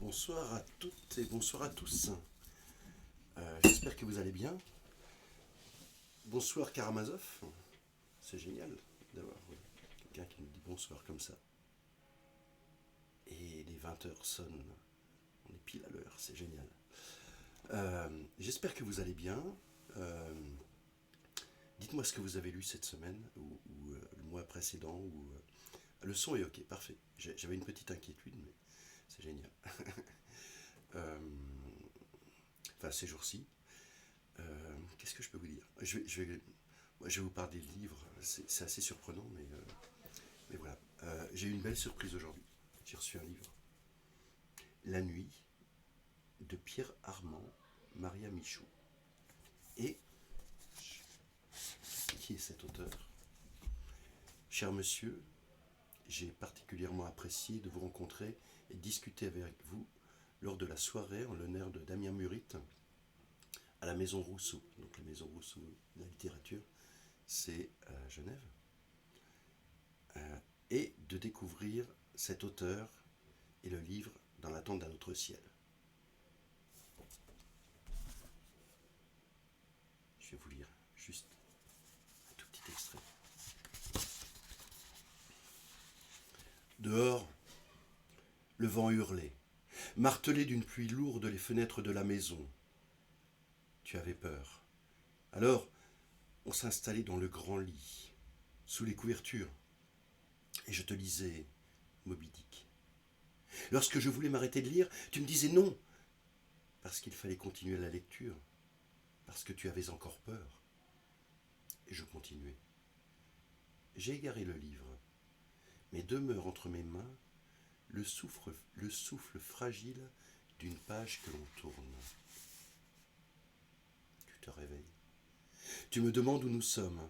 Bonsoir à toutes et bonsoir à tous. J'espère que vous allez bien. Bonsoir Karamazov. C'est génial d'avoir quelqu'un qui nous dit bonsoir comme ça. Et les 20 heures sonnent. On est pile à l'heure, c'est génial. J'espère que vous allez bien. Euh, Dites-moi ce que vous avez lu cette semaine ou le mois précédent. Le son est ok, parfait. J'avais une petite inquiétude, mais c'est génial. Euh, enfin, ces jours-ci. Qu'est-ce que je peux vous dire je vais vous parler de livres, c'est assez surprenant, mais voilà. J'ai eu une belle surprise aujourd'hui. J'ai reçu un livre, La Nuit, de Pierre Armand, Maria Michaud. Et qui est cet auteur? Cher monsieur, j'ai particulièrement apprécié de vous rencontrer et de discuter avec vous lors de la soirée en l'honneur de Damien Murit à la Maison Rousseau. Donc la Maison Rousseau de la littérature, c'est à Genève. Et de découvrir cet auteur et le livre Dans l'attente d'un autre ciel. Je vais vous lire juste un tout petit extrait. Dehors, le vent hurlait, martelait d'une pluie lourde les fenêtres de la maison. Tu avais peur. Alors, on s'installait dans le grand lit, sous les couvertures, et je te lisais Moby Dick. Lorsque je voulais m'arrêter de lire, tu me disais non, parce qu'il fallait continuer la lecture, parce que tu avais encore peur. Et je continuais. J'ai égaré le livre, mais demeure entre mes mains le souffle fragile d'une page que l'on tourne. Tu te réveilles. Tu me demandes où nous sommes.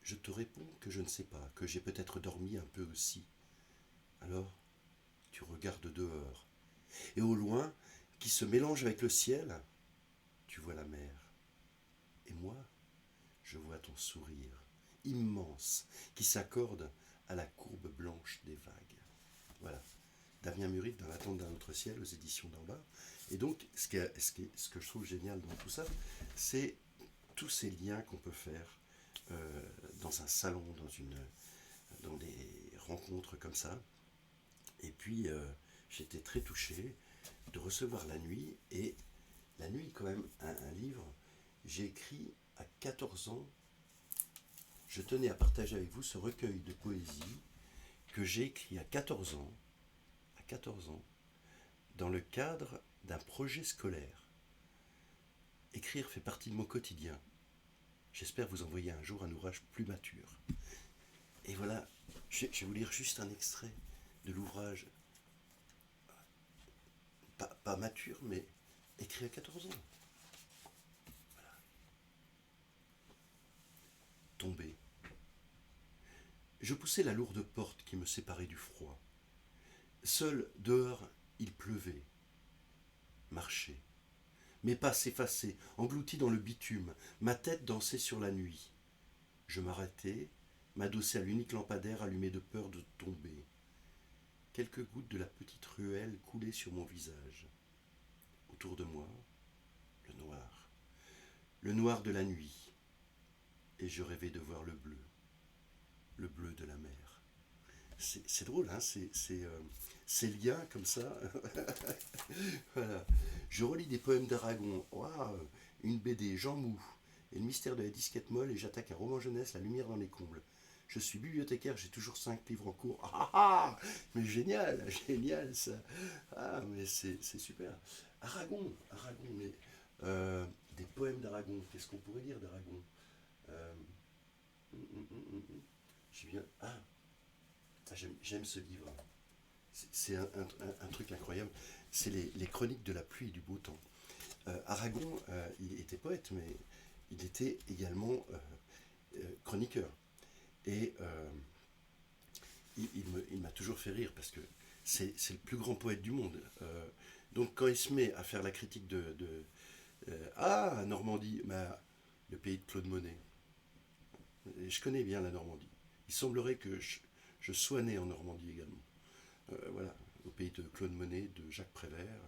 Je te réponds que je ne sais pas, que j'ai peut-être dormi un peu aussi. Alors, tu regardes dehors, et au loin, qui se mélange avec le ciel, tu vois la mer. Et moi, je vois ton sourire, immense, qui s'accorde à la courbe blanche des vagues. Voilà. Damien Murit dans l'attente d'un autre ciel aux éditions d'en bas. Et donc, ce que je trouve génial dans tout ça, c'est tous ces liens qu'on peut faire dans un salon, dans des rencontres comme ça. Et puis, j'étais très touché de recevoir La Nuit. Et La Nuit, quand même, un livre, j'ai écrit à 14 ans. Je tenais à partager avec vous ce recueil de poésie que j'ai écrit à 14 ans, dans le cadre d'un projet scolaire. Écrire fait partie de mon quotidien. J'espère vous envoyer un jour un ouvrage plus mature. Et voilà, je vais vous lire juste un extrait de l'ouvrage, pas mature, mais écrit à 14 ans. Tombé. Je poussais la lourde porte qui me séparait du froid. Seul, dehors, il pleuvait. Marchais. Mes pas s'effaçaient, engloutis dans le bitume. Ma tête dansait sur la nuit. Je m'arrêtais, m'adossais à l'unique lampadaire allumé de peur de tomber. Quelques gouttes de la petite ruelle coulaient sur mon visage. Autour de moi, le noir de la nuit. Et je rêvais de voir le bleu de la mer. C'est drôle, hein, ces liens comme ça. Voilà. Je relis des poèmes d'Aragon. Waouh, une BD, Jean Mou, et le mystère de la disquette molle, et j'attaque un roman jeunesse, La lumière dans les combles. Je suis bibliothécaire, j'ai toujours 5 livres en cours. Ah ah, mais génial, génial ça. Ah, mais c'est super. Aragon, mais des poèmes d'Aragon. Qu'est-ce qu'on pourrait dire d'Aragon? euh, hum, hum, hum, hum. J'ai bien. J'aime ce livre. C'est un truc incroyable. C'est les chroniques de la pluie et du beau temps. Aragon, il était poète, mais il était également chroniqueur. Et il m'a toujours fait rire parce que c'est le plus grand poète du monde. Donc quand il se met à faire la critique Ah, Normandie, bah, le pays de Claude Monet. Et je connais bien la Normandie. Il semblerait que je sois né en Normandie également. Voilà. au pays de Claude Monet, de Jacques Prévert,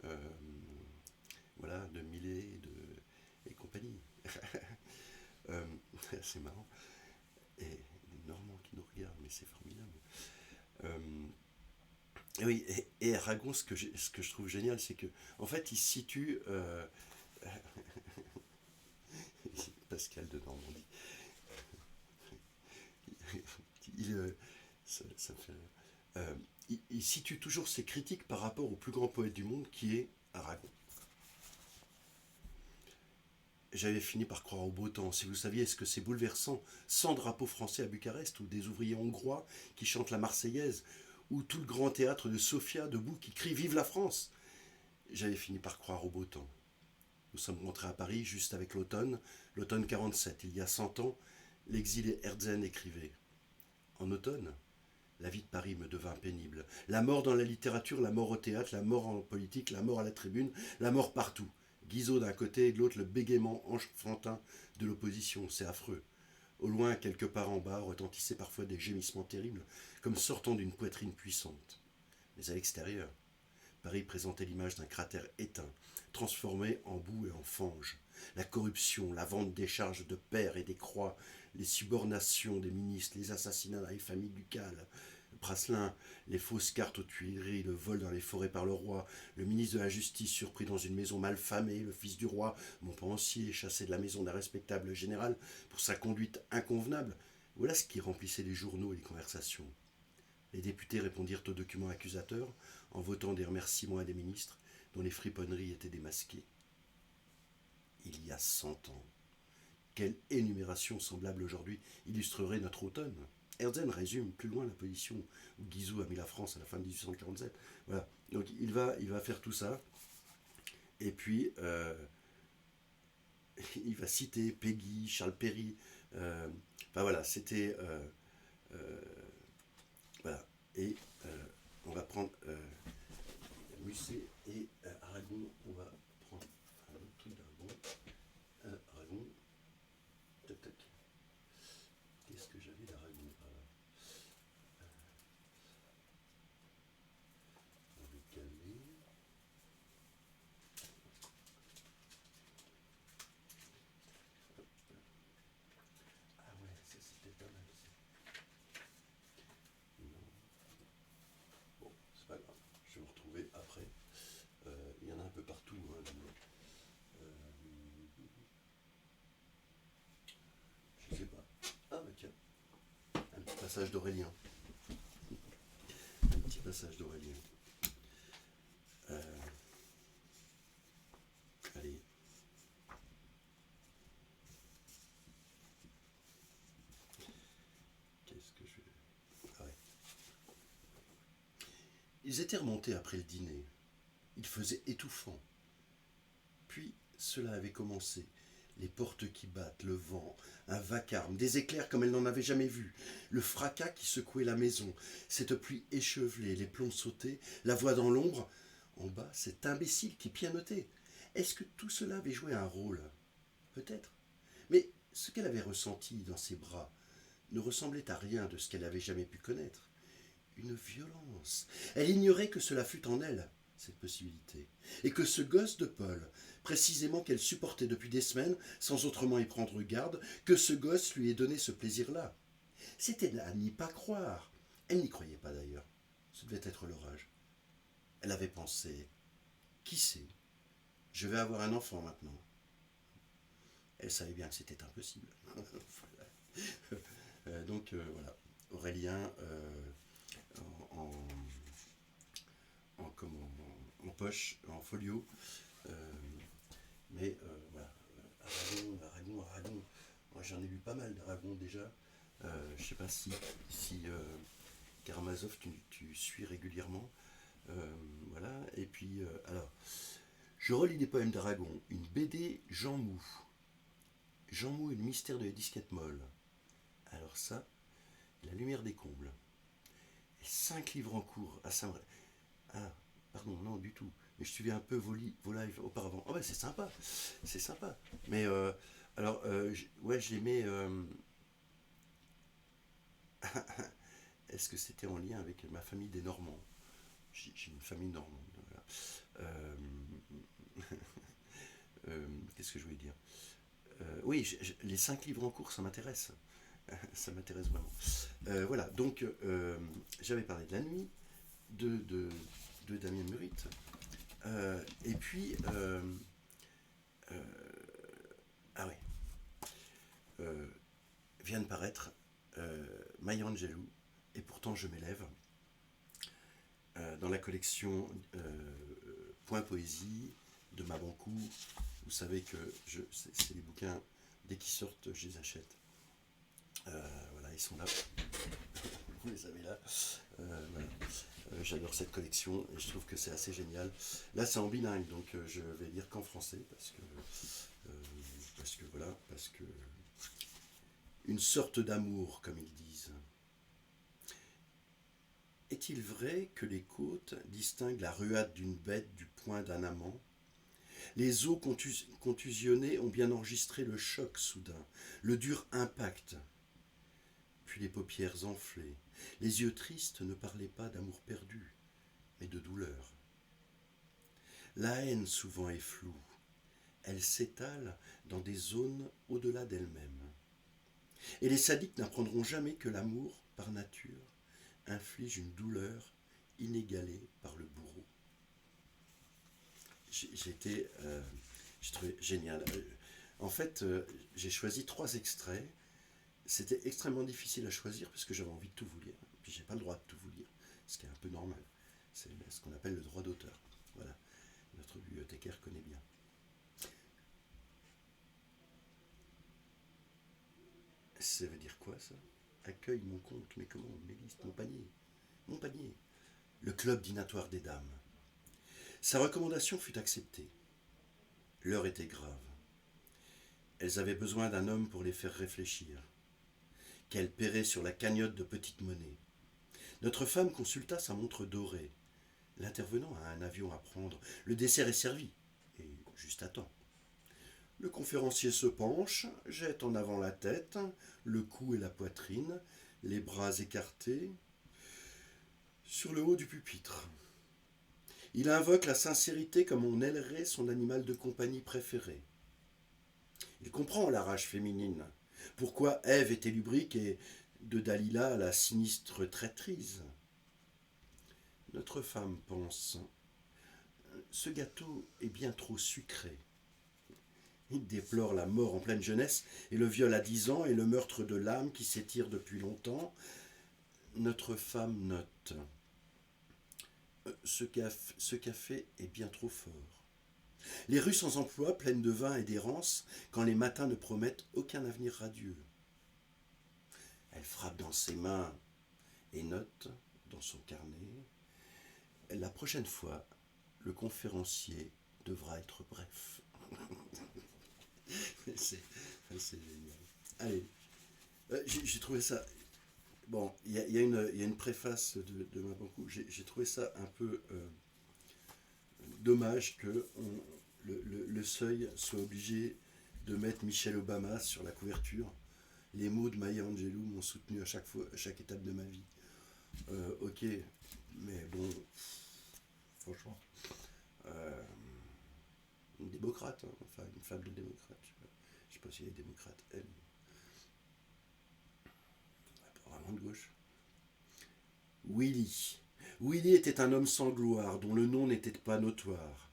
euh, voilà, de Millet et compagnie. Euh, c'est marrant. Et les Normands qui nous regardent, mais c'est formidable. Euh, oui, et Aragon, ce que je trouve génial, c'est que, en fait, il se situe. Pascal de Normandie. Il, ça me fait rire. Il situe toujours ses critiques par rapport au plus grand poète du monde, qui est Aragon. J'avais fini par croire au beau temps. Si vous saviez ce que c'est bouleversant, sans drapeau français à Bucarest, ou des ouvriers hongrois qui chantent la Marseillaise, ou tout le grand théâtre de Sofia debout qui crie Vive la France. J'avais fini par croire au beau temps. Nous sommes rentrés à Paris juste avec l'automne 47, il y a 100 ans, l'exilé Herzen écrivait. En automne, la vie de Paris me devint pénible. La mort dans la littérature, la mort au théâtre, la mort en politique, la mort à la tribune, la mort partout. Guizot d'un côté et de l'autre le bégaiement enfantin de l'opposition, c'est affreux. Au loin, quelque part en bas, retentissaient parfois des gémissements terribles, comme sortant d'une poitrine puissante. Mais à l'extérieur, Paris présentait l'image d'un cratère éteint, transformé en boue et en fange. La corruption, la vente des charges de pairs et des croix, les subornations des ministres, les assassinats dans les familles ducales, Praslin, les fausses cartes aux Tuileries, le vol dans les forêts par le roi, le ministre de la Justice surpris dans une maison mal famée, le fils du roi, Montpensier, chassé de la maison d'un respectable général pour sa conduite inconvenable. Voilà ce qui remplissait les journaux et les conversations. Les députés répondirent aux documents accusateurs en votant des remerciements à des ministres dont les friponneries étaient démasquées. Il y a 100 ans. Quelle énumération semblable aujourd'hui illustrerait notre automne. Herzen résume plus loin la position où Guizot a mis la France à la fin de 1847. Voilà. Donc il va faire tout ça. Et puis, il va citer Péguy, Charles Péry. Enfin voilà, c'était... voilà. Et on va prendre Musset et Aragon. On va prendre un autre truc d'Aragon. Aragon. Tac, tac. Qu'est-ce que j'avais d'Aragon? On va le calmer. Ah ouais, ça c'était pas mal. Non. Bon, c'est pas grave. Je vais me retrouver après. Il y en a un peu partout. Hein, euh, je sais pas. Ah bah tiens, un petit passage d'Aurélien. Un petit passage d'Aurélien. Euh, allez. Qu'est-ce que je vais... Ah ouais. Ils étaient remontés après le dîner. Il faisait étouffant. Puis cela avait commencé. Les portes qui battent, le vent, un vacarme, des éclairs comme elle n'en avait jamais vu, le fracas qui secouait la maison, cette pluie échevelée, les plombs sautés, la voix dans l'ombre. En bas, cet imbécile qui pianotait. Est-ce que tout cela avait joué un rôle? Peut-être. Mais ce qu'elle avait ressenti dans ses bras ne ressemblait à rien de ce qu'elle avait jamais pu connaître. Une violence. Elle ignorait que cela fût en elle, cette possibilité, et que ce gosse de Paul, précisément qu'elle supportait depuis des semaines, sans autrement y prendre garde, que ce gosse lui ait donné ce plaisir-là. C'était à n'y pas croire. Elle n'y croyait pas d'ailleurs. Ce devait être l'orage. Elle avait pensé, qui sait, je vais avoir un enfant maintenant. Elle savait bien que c'était impossible. Voilà, Aurélien en, en poche, en folio. Euh, mais voilà, Aragon. Moi j'en ai lu pas mal d'Aragon déjà. Je sais pas si Karamazov tu suis régulièrement. Voilà, et puis alors, je relis des poèmes d'Aragon, une BD Jean Mou. Jean Mou et le mystère de la disquette molle. Alors ça, La lumière des combles. Et 5 livres en cours à saint Ah, pardon, non, du tout. Mais je suivais un peu vos lives auparavant. Oh, bah, c'est sympa. C'est sympa. Mais, alors, ouais, j'aimais. Est-ce que c'était en lien avec ma famille des Normands? j'ai une famille normande. Voilà. Qu'est-ce que je voulais dire? Oui, les 5 livres en cours, ça m'intéresse. Ça m'intéresse vraiment. Voilà, donc j'avais parlé de La Nuit, de Damien Murit. Et puis, euh, ah ouais, euh, vient de paraître Maya Angelou, et pourtant je m'élève, dans la collection Point Poésie de Mabankou. Vous savez que c'est les bouquins, dès qu'ils sortent, je les achète. Voilà, ils sont là. Vous les avez là. Voilà. J'adore cette collection et je trouve que c'est assez génial. Là, c'est en bilingue, donc je vais lire qu'en français parce que une sorte d'amour, comme ils disent. Est-il vrai que les côtes distinguent la ruade d'une bête du poing d'un amant? Les os contusionnés ont bien enregistré le choc soudain, le dur impact, puis les paupières enflées. Les yeux tristes ne parlaient pas d'amour perdu, mais de douleur. La haine souvent est floue. Elle s'étale dans des zones au-delà d'elle-même. Et les sadiques n'apprendront jamais que l'amour, par nature, inflige une douleur inégalée par le bourreau. J'ai trouvé génial. En fait, j'ai choisi 3 extraits. C'était extrêmement difficile à choisir parce que j'avais envie de tout vous lire. Puis j'ai pas le droit de tout vous lire, ce qui est un peu normal. C'est ce qu'on appelle le droit d'auteur. Voilà, notre bibliothécaire connaît bien. Ça veut dire quoi ça? Accueille mon compte, mais comment? Mes listes, mon panier. Mon panier. Le club dînatoire des dames. Sa recommandation fut acceptée. L'heure était grave. Elles avaient besoin d'un homme pour les faire réfléchir. Qu'elle paierait sur la cagnotte de petite monnaie. Notre femme consulta sa montre dorée. L'intervenant a un avion à prendre. Le dessert est servi, et juste à temps. Le conférencier se penche, jette en avant la tête, le cou et la poitrine, les bras écartés, sur le haut du pupitre. Il invoque la sincérité comme on ailerait son animal de compagnie préféré. Il comprend la rage féminine. Pourquoi Ève était lubrique et de Dalila la sinistre traîtrise. Notre femme pense, ce gâteau est bien trop sucré. Il déplore la mort en pleine jeunesse et le viol à 10 ans et le meurtre de l'âme qui s'étire depuis longtemps. Notre femme note, ce café est bien trop fort. Les rues sans emploi, pleines de vin et d'errance, quand les matins ne promettent aucun avenir radieux. Elle frappe dans ses mains et note dans son carnet. La prochaine fois, le conférencier devra être bref. c'est génial. Allez, j'ai trouvé ça. Bon, il y a une préface de Mabankou. J'ai trouvé ça un peu dommage que le Seuil soit obligé de mettre Michelle Obama sur la couverture. Les mots de Maya Angelou m'ont soutenu à chaque étape de ma vie. Ok, mais bon, franchement, une démocrate, hein, enfin une femme de démocrate. Je sais pas si elle est démocrate, elle. Pas vraiment de gauche. Willy. Willy était un homme sans gloire, dont le nom n'était pas notoire.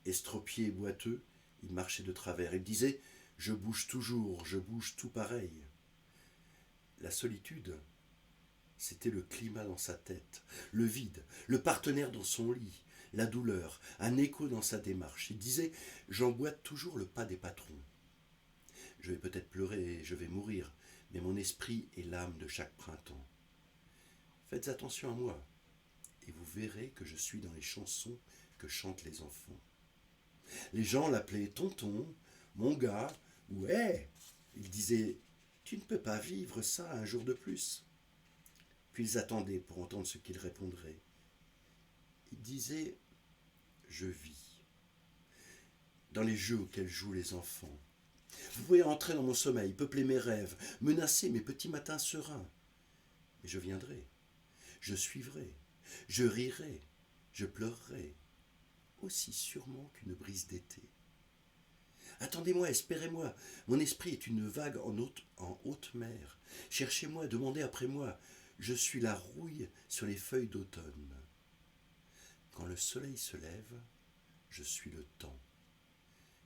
Estropié et boiteux, il marchait de travers. Il disait « Je bouge toujours, je bouge tout pareil ». La solitude, c'était le climat dans sa tête, le vide, le partenaire dans son lit, la douleur, un écho dans sa démarche. Il disait « J'emboîte toujours le pas des patrons. Je vais peut-être pleurer et je vais mourir, mais mon esprit est l'âme de chaque printemps. Faites attention à moi, et vous verrez que je suis dans les chansons que chantent les enfants. » Les gens l'appelaient tonton, mon gars, ou hé. Ils disaient « Tu ne peux pas vivre ça un jour de plus. » Puis ils attendaient pour entendre ce qu'il répondrait. Il disait « Je vis. » Dans les jeux auxquels jouent les enfants. Vous pouvez entrer dans mon sommeil, peupler mes rêves, menacer mes petits matins sereins. Mais je viendrai, je suivrai, je rirai. je pleurerai aussi sûrement qu'une brise d'été. Attendez-moi, espérez-moi, mon esprit est une vague en haute mer. Cherchez-moi, demandez après moi, je suis la rouille sur les feuilles d'automne. Quand le soleil se lève, je suis le temps.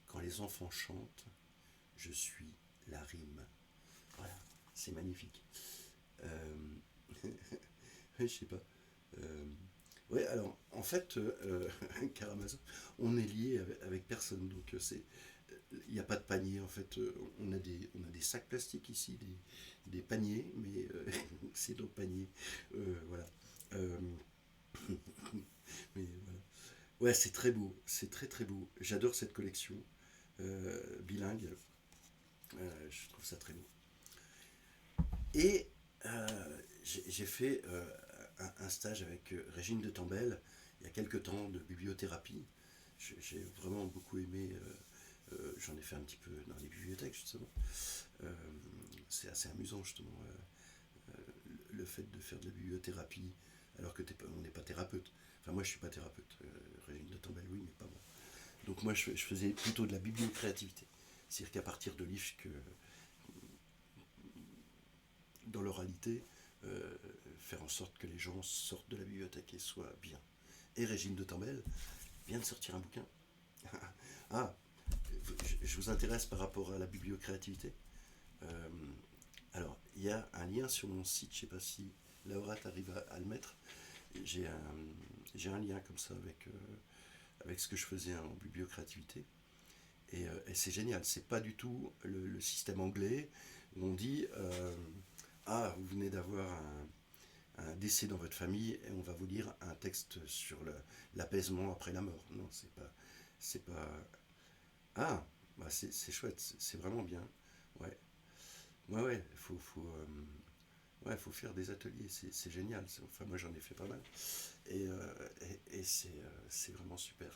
Quand les enfants chantent, je suis la rime. Voilà, c'est magnifique. Euh, je sais pas. Euh, ouais, alors en fait, Karamazov, on est lié avec personne, donc il n'y a pas de panier en fait. On a des sacs plastiques ici, des paniers, mais c'est nos paniers. Voilà. Euh, mais voilà. Ouais, c'est très beau, c'est très très beau. J'adore cette collection bilingue. Je trouve ça très beau. Et j'ai fait un stage avec Régine de Tambel il y a quelques temps de bibliothérapie. J'ai vraiment beaucoup aimé. J'en ai fait un petit peu dans les bibliothèques justement. Euh, c'est assez amusant justement le fait de faire de la bibliothérapie alors que on n'est pas thérapeute. Enfin moi je suis pas thérapeute. Régine de Tambel oui mais pas moi. Donc moi je faisais plutôt de la bibliocréativité. C'est-à-dire qu'à partir de livres que dans l'oralité, euh, faire en sorte que les gens sortent de la bibliothèque et soient bien. Et Régine de Tambel vient de sortir un bouquin. Ah, je vous intéresse par rapport à la bibliocréativité. Euh, alors, il y a un lien sur mon site, je ne sais pas si Laura t'arrive à le mettre. J'ai un, j'ai un lien comme ça avec ce que je faisais en bibliocréativité. Et c'est génial, c'est pas du tout le système anglais où on dit ah, vous venez d'avoir un décès dans votre famille et on va vous lire un texte sur l'apaisement après la mort. Non, c'est pas. C'est pas. Ah, bah c'est chouette, c'est vraiment bien. Ouais, ouais, ouais, ouais, faut faire des ateliers, c'est génial. Enfin, moi j'en ai fait pas mal. Et c'est vraiment super.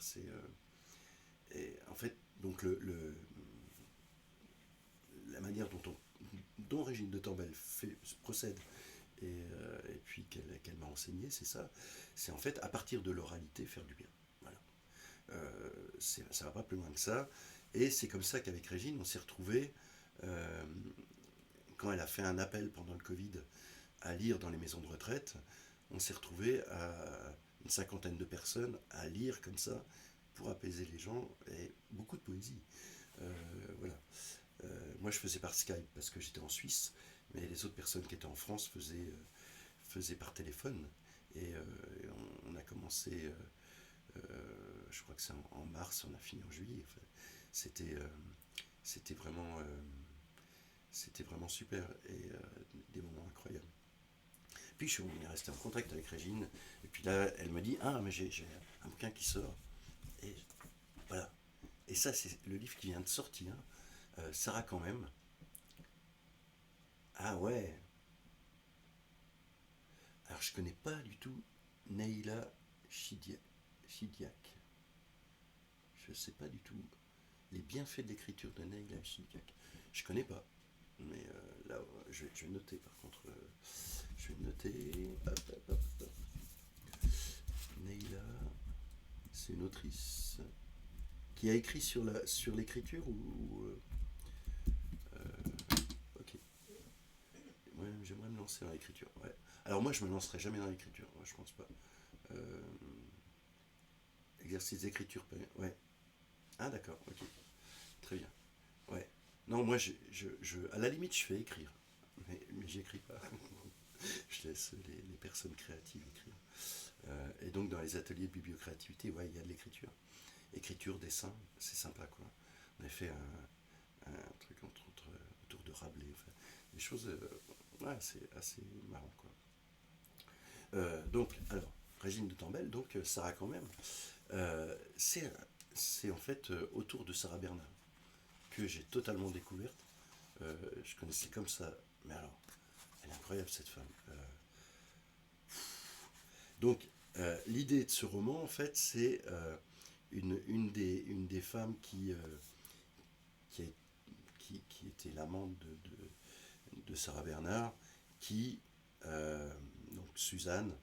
Et en fait, donc la manière dont Régine de Tambel procède et puis qu'elle m'a enseigné, c'est ça. C'est en fait à partir de l'oralité faire du bien. Voilà. Ça va pas plus loin que ça. Et c'est comme ça qu'avec Régine, on s'est retrouvés euh, quand elle a fait un appel pendant le Covid à lire dans les maisons de retraite. On s'est retrouvés à une cinquantaine de personnes à lire comme ça pour apaiser les gens et beaucoup de poésie. Voilà. Moi, je faisais par Skype parce que j'étais en Suisse, mais les autres personnes qui étaient en France faisaient par téléphone. Et on a commencé, je crois que c'est en mars, on a fini en juillet. Enfin, c'était, euh, c'était vraiment, c'était vraiment super et des moments incroyables. Puis on est resté en contact avec Régine. Et puis là, elle me dit ah, mais j'ai un bouquin qui sort. Et voilà. Et ça, c'est le livre qui vient de sortir. Sarah, quand même. Ah ouais. Alors, je connais pas du tout Neila Chidiak. Je sais pas du tout les bienfaits de l'écriture de Neila Chidiak. Je connais pas. Mais là, je vais noter par contre. Je vais noter. Hop, hop, hop, hop. Neila, c'est une autrice qui a écrit sur l'écriture ok. Ouais, j'aimerais me lancer dans l'écriture. Ouais. Alors moi, je me lancerai jamais dans l'écriture. Ouais, je pense pas. Euh, exercice d'écriture. Ouais. Ah d'accord. Ok. Très bien. Ouais. Non, moi, à la limite, je fais écrire, mais j'écris pas. Je laisse les personnes créatives écrire. Et donc, dans les ateliers de bibliocréativité, ouais, il y a de l'écriture. Écriture, dessin, c'est sympa, quoi. On a fait un truc autour de Rabelais. Enfin, des choses, ouais, c'est assez marrant, quoi. Donc, alors, Régine de Tambel, donc Sarah quand même, euh, c'est c'est en fait autour de Sarah Bernard que j'ai totalement découverte. Je connaissais comme ça, mais alors, elle est incroyable cette femme. Donc, l'idée de ce roman, en fait, c'est une des femmes qui, est- qui était l'amante de Sarah Bernard, qui, donc Suzanne,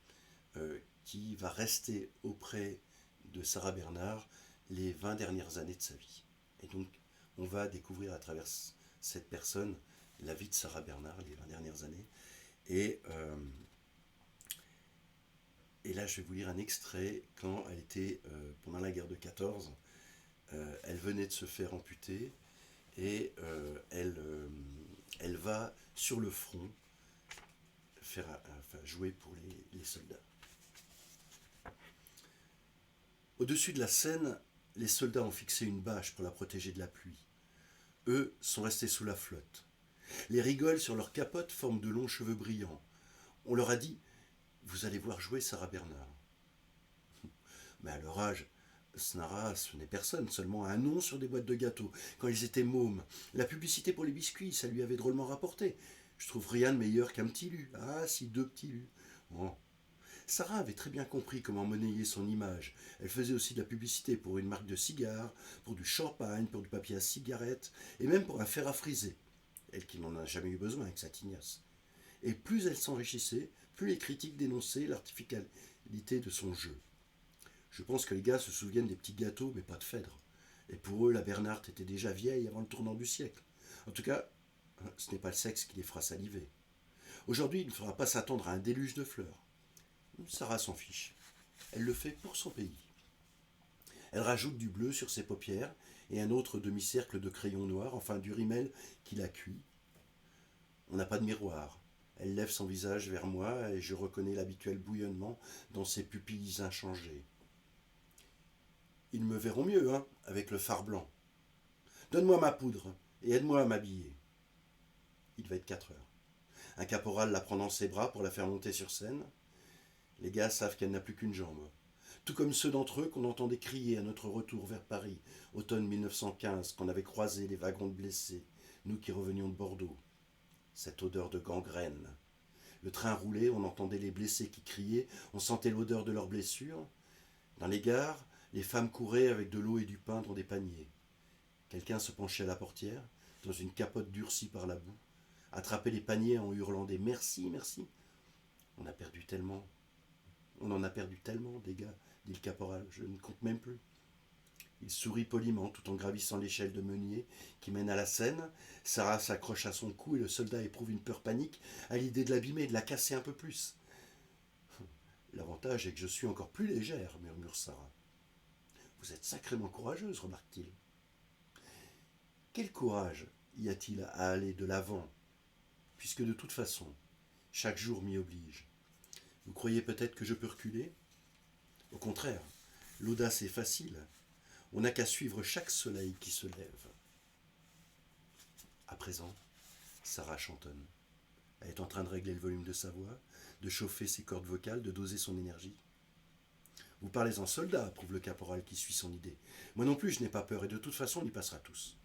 qui va rester auprès de Sarah Bernard les 20 dernières années de sa vie. Et donc, on va découvrir à travers cette personne la vie de Sarah Bernard les 20 dernières années. Et, euh, et là, je vais vous lire un extrait quand elle était pendant la guerre de 14. Elle venait de se faire amputer et elle va sur le front jouer pour les soldats. Au-dessus de la Seine, les soldats ont fixé une bâche pour la protéger de la pluie. Eux sont restés sous la flotte. Les rigoles sur leur capote forment de longs cheveux brillants. On leur a dit « Vous allez voir jouer Sarah Bernard ». Mais à leur âge, ce n'est personne, seulement un nom sur des boîtes de gâteaux. Quand ils étaient mômes, la publicité pour les biscuits, ça lui avait drôlement rapporté. Je trouve rien de meilleur qu'un petit lu. Ah, si, 2 petits lus. Oh. Sarah avait très bien compris comment monnayer son image. Elle faisait aussi de la publicité pour une marque de cigares, pour du champagne, pour du papier à cigarette, et même pour un fer à friser. Elle qui n'en a jamais eu besoin avec sa tignasse. Et plus elle s'enrichissait, plus les critiques dénonçaient l'artificialité de son jeu. Je pense que les gars se souviennent des petits gâteaux, mais pas de Phèdre. Et pour eux, la Bernhardt était déjà vieille avant le tournant du siècle. En tout cas, ce n'est pas le sexe qui les fera saliver. Aujourd'hui, il ne faudra pas s'attendre à un déluge de fleurs. Sarah s'en fiche. Elle le fait pour son pays. Elle rajoute du bleu sur ses paupières et un autre demi-cercle de crayon noir, enfin du rimel qui la cuit. On n'a pas de miroir. Elle lève son visage vers moi et je reconnais l'habituel bouillonnement dans ses pupilles inchangées. Ils me verront mieux, hein, avec le fard blanc. Donne-moi ma poudre et aide-moi à m'habiller. Il va être 4 heures. Un caporal la prend dans ses bras pour la faire monter sur scène. Les gars savent qu'elle n'a plus qu'une jambe. Tout comme ceux d'entre eux qu'on entendait crier à notre retour vers Paris, automne 1915, qu'on avait croisé les wagons de blessés, nous qui revenions de Bordeaux. Cette odeur de gangrène. Le train roulait, on entendait les blessés qui criaient, on sentait l'odeur de leurs blessures. Dans les gares, les femmes couraient avec de l'eau et du pain dans des paniers. Quelqu'un se penchait à la portière, dans une capote durcie par la boue, attrapait les paniers en hurlant des merci, merci. On en a perdu tellement, des gars, dit le caporal, je ne compte même plus. Il sourit poliment tout en gravissant l'échelle de meunier qui mène à la Seine. Sarah s'accroche à son cou et le soldat éprouve une peur panique à l'idée de l'abîmer et de la casser un peu plus. L'avantage est que je suis encore plus légère, murmure Sarah. Vous êtes sacrément courageuse, remarque-t-il. Quel courage y a-t-il à aller de l'avant, puisque de toute façon, chaque jour m'y oblige. Vous croyez peut-être que je peux reculer ? Au contraire, l'audace est facile. On n'a qu'à suivre chaque soleil qui se lève. À présent, Sarah chantonne. Elle est en train de régler le volume de sa voix, de chauffer ses cordes vocales, de doser son énergie. Vous parlez en soldat, approuve le caporal qui suit son idée. Moi non plus, je n'ai pas peur, et de toute façon, on y passera tous.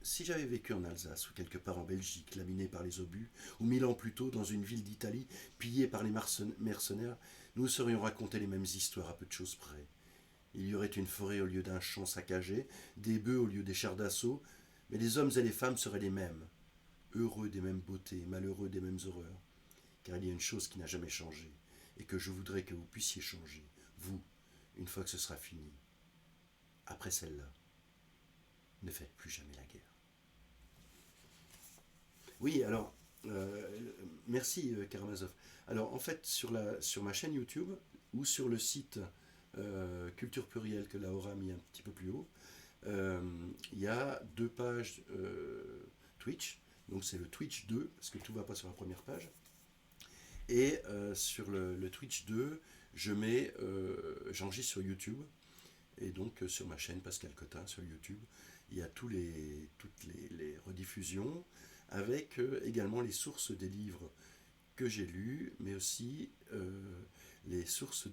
Si j'avais vécu en Alsace ou quelque part en Belgique, laminé par les obus, ou 1000 ans plus tôt dans une ville d'Italie pillée par les mercenaires, nous nous serions raconté les mêmes histoires à peu de choses près. Il y aurait une forêt au lieu d'un champ saccagé, des bœufs au lieu des chars d'assaut, mais les hommes et les femmes seraient les mêmes, heureux des mêmes beautés, malheureux des mêmes horreurs. Car il y a une chose qui n'a jamais changé, et que je voudrais que vous puissiez changer, vous, une fois que ce sera fini. Après celle-là, ne faites plus jamais la guerre. Oui, alors, merci Karamazov. Alors, en fait, sur ma chaîne YouTube ou sur le site Culture Plurielle que Laura a mis un petit peu plus haut, il y a 2 pages Twitch. Donc, c'est le Twitch 2, parce que tout ne va pas sur la première page. Et sur le Twitch 2, j'enregistre sur YouTube. Et donc, sur ma chaîne Pascal Cotin sur YouTube, il y a toutes les rediffusions, avec également les sources des livres que j'ai lus, mais aussi les sources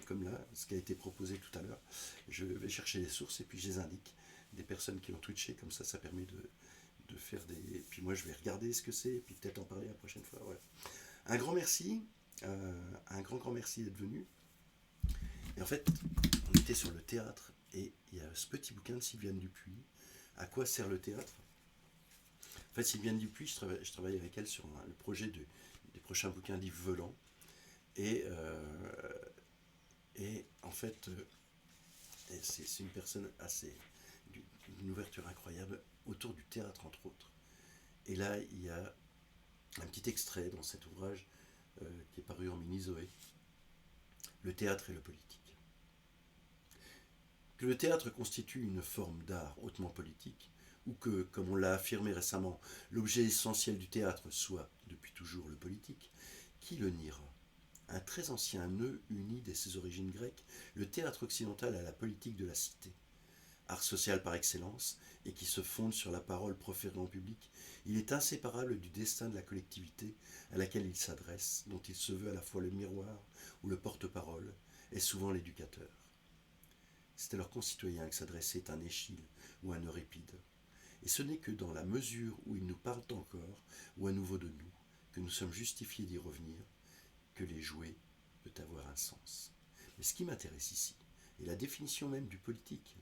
comme là, ce qui a été proposé tout à l'heure. Je vais chercher les sources et puis je les indique. Des personnes qui ont twitché, comme ça permet de faire des... Et puis moi, je vais regarder ce que c'est, et puis peut-être en parler la prochaine fois. Ouais. Un grand merci, un grand merci d'être venu. Et en fait, on était sur le théâtre, et il y a ce petit bouquin de Sylviane Dupuis. À quoi sert le théâtre ? En fait, Sylviane Dupuis, je travaille avec elle sur le projet des prochains bouquins d'Yves Volant. Et en fait, c'est une personne assez d'une ouverture incroyable autour du théâtre, entre autres. Et là, il y a un petit extrait dans cet ouvrage qui est paru en mini-Zoé, Le théâtre et le politique. Que le théâtre constitue une forme d'art hautement politique, ou que, comme on l'a affirmé récemment, l'objet essentiel du théâtre soit, depuis toujours, le politique, qui le niera? Un très ancien nœud uni dès ses origines grecques le théâtre occidental à la politique de la cité. Art social par excellence, et qui se fonde sur la parole proférée en public, il est inséparable du destin de la collectivité à laquelle il s'adresse, dont il se veut à la fois le miroir ou le porte-parole, et souvent l'éducateur. C'est à leurs concitoyens que s'adressait un Échille ou un Euripide. Et ce n'est que dans la mesure où ils nous parlent encore, ou à nouveau de nous, que nous sommes justifiés d'y revenir, que les jouer peut avoir un sens. Mais ce qui m'intéresse ici est la définition même du politique.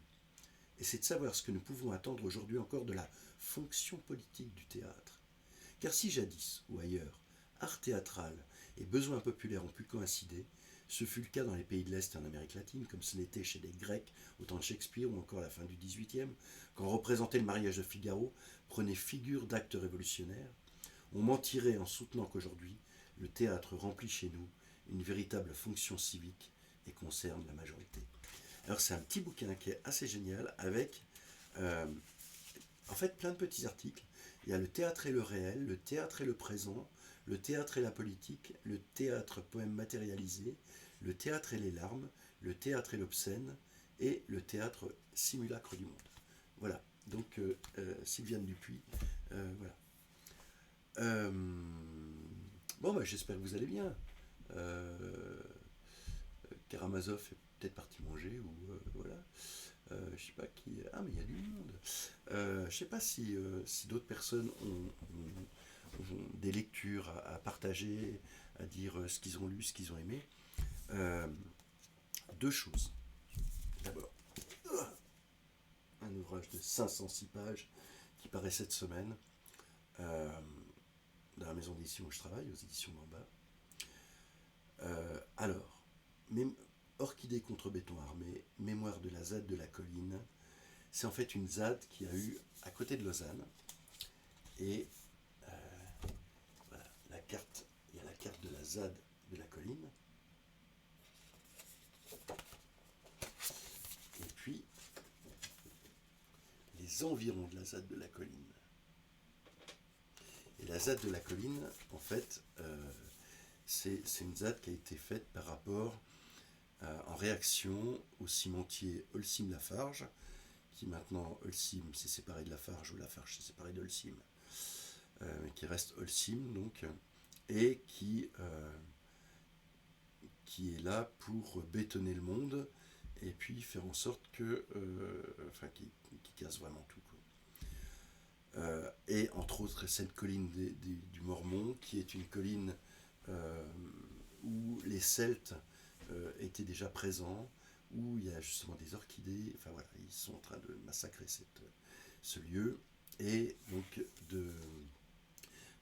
Et c'est de savoir ce que nous pouvons attendre aujourd'hui encore de la fonction politique du théâtre. Car si jadis, ou ailleurs, art théâtral et besoin populaire ont pu coïncider, ce fut le cas dans les pays de l'Est et en Amérique latine, comme ce l'était chez les Grecs au temps de Shakespeare ou encore à la fin du XVIIIe, quand représenter le mariage de Figaro prenait figure d'acte révolutionnaire. On mentirait en soutenant qu'aujourd'hui, le théâtre remplit chez nous une véritable fonction civique et concerne la majorité. Alors c'est un petit bouquin qui est assez génial avec euh, en fait plein de petits articles. Il y a le théâtre et le réel, le théâtre et le présent, le théâtre et la politique, le théâtre poème matérialisé, le théâtre et les larmes, le théâtre et l'obscène et le théâtre simulacre du monde. Voilà, donc Sylviane Dupuis, voilà. Euh, bon, bah, j'espère que vous allez bien. Euh, Karamazov est peut-être parti manger ou voilà. Je sais pas qui. Ah, mais il y a du monde. Je sais pas si d'autres personnes ont des lectures à partager, à dire ce qu'ils ont lu, ce qu'ils ont aimé. Euh, Deux choses. D'abord, un ouvrage de 506 pages qui paraît cette semaine euh, dans la maison d'édition où je travaille, aux éditions Gamba. Alors, Orchidée contre béton armé, mémoire de la ZAD de la colline. C'est en fait une ZAD qui a eu à côté de Lausanne. Et voilà, la carte, il y a la carte de la ZAD de la colline. Et puis, les environs de la ZAD de la colline. Et la ZAD de la colline, en fait, c'est une ZAD qui a été faite par rapport en réaction au cimentier Holcim-Lafarge, qui maintenant Holcim s'est séparé de Lafarge ou Lafarge s'est séparé de Holcim, qui reste Holcim donc, et qui est là pour bétonner le monde et puis faire en sorte que, enfin, qui casse vraiment tout, quoi. Et entre autres cette colline du Mormont, qui est une colline où les Celtes étaient déjà présents, où il y a justement des orchidées. Enfin voilà, ils sont en train de massacrer ce lieu. Et donc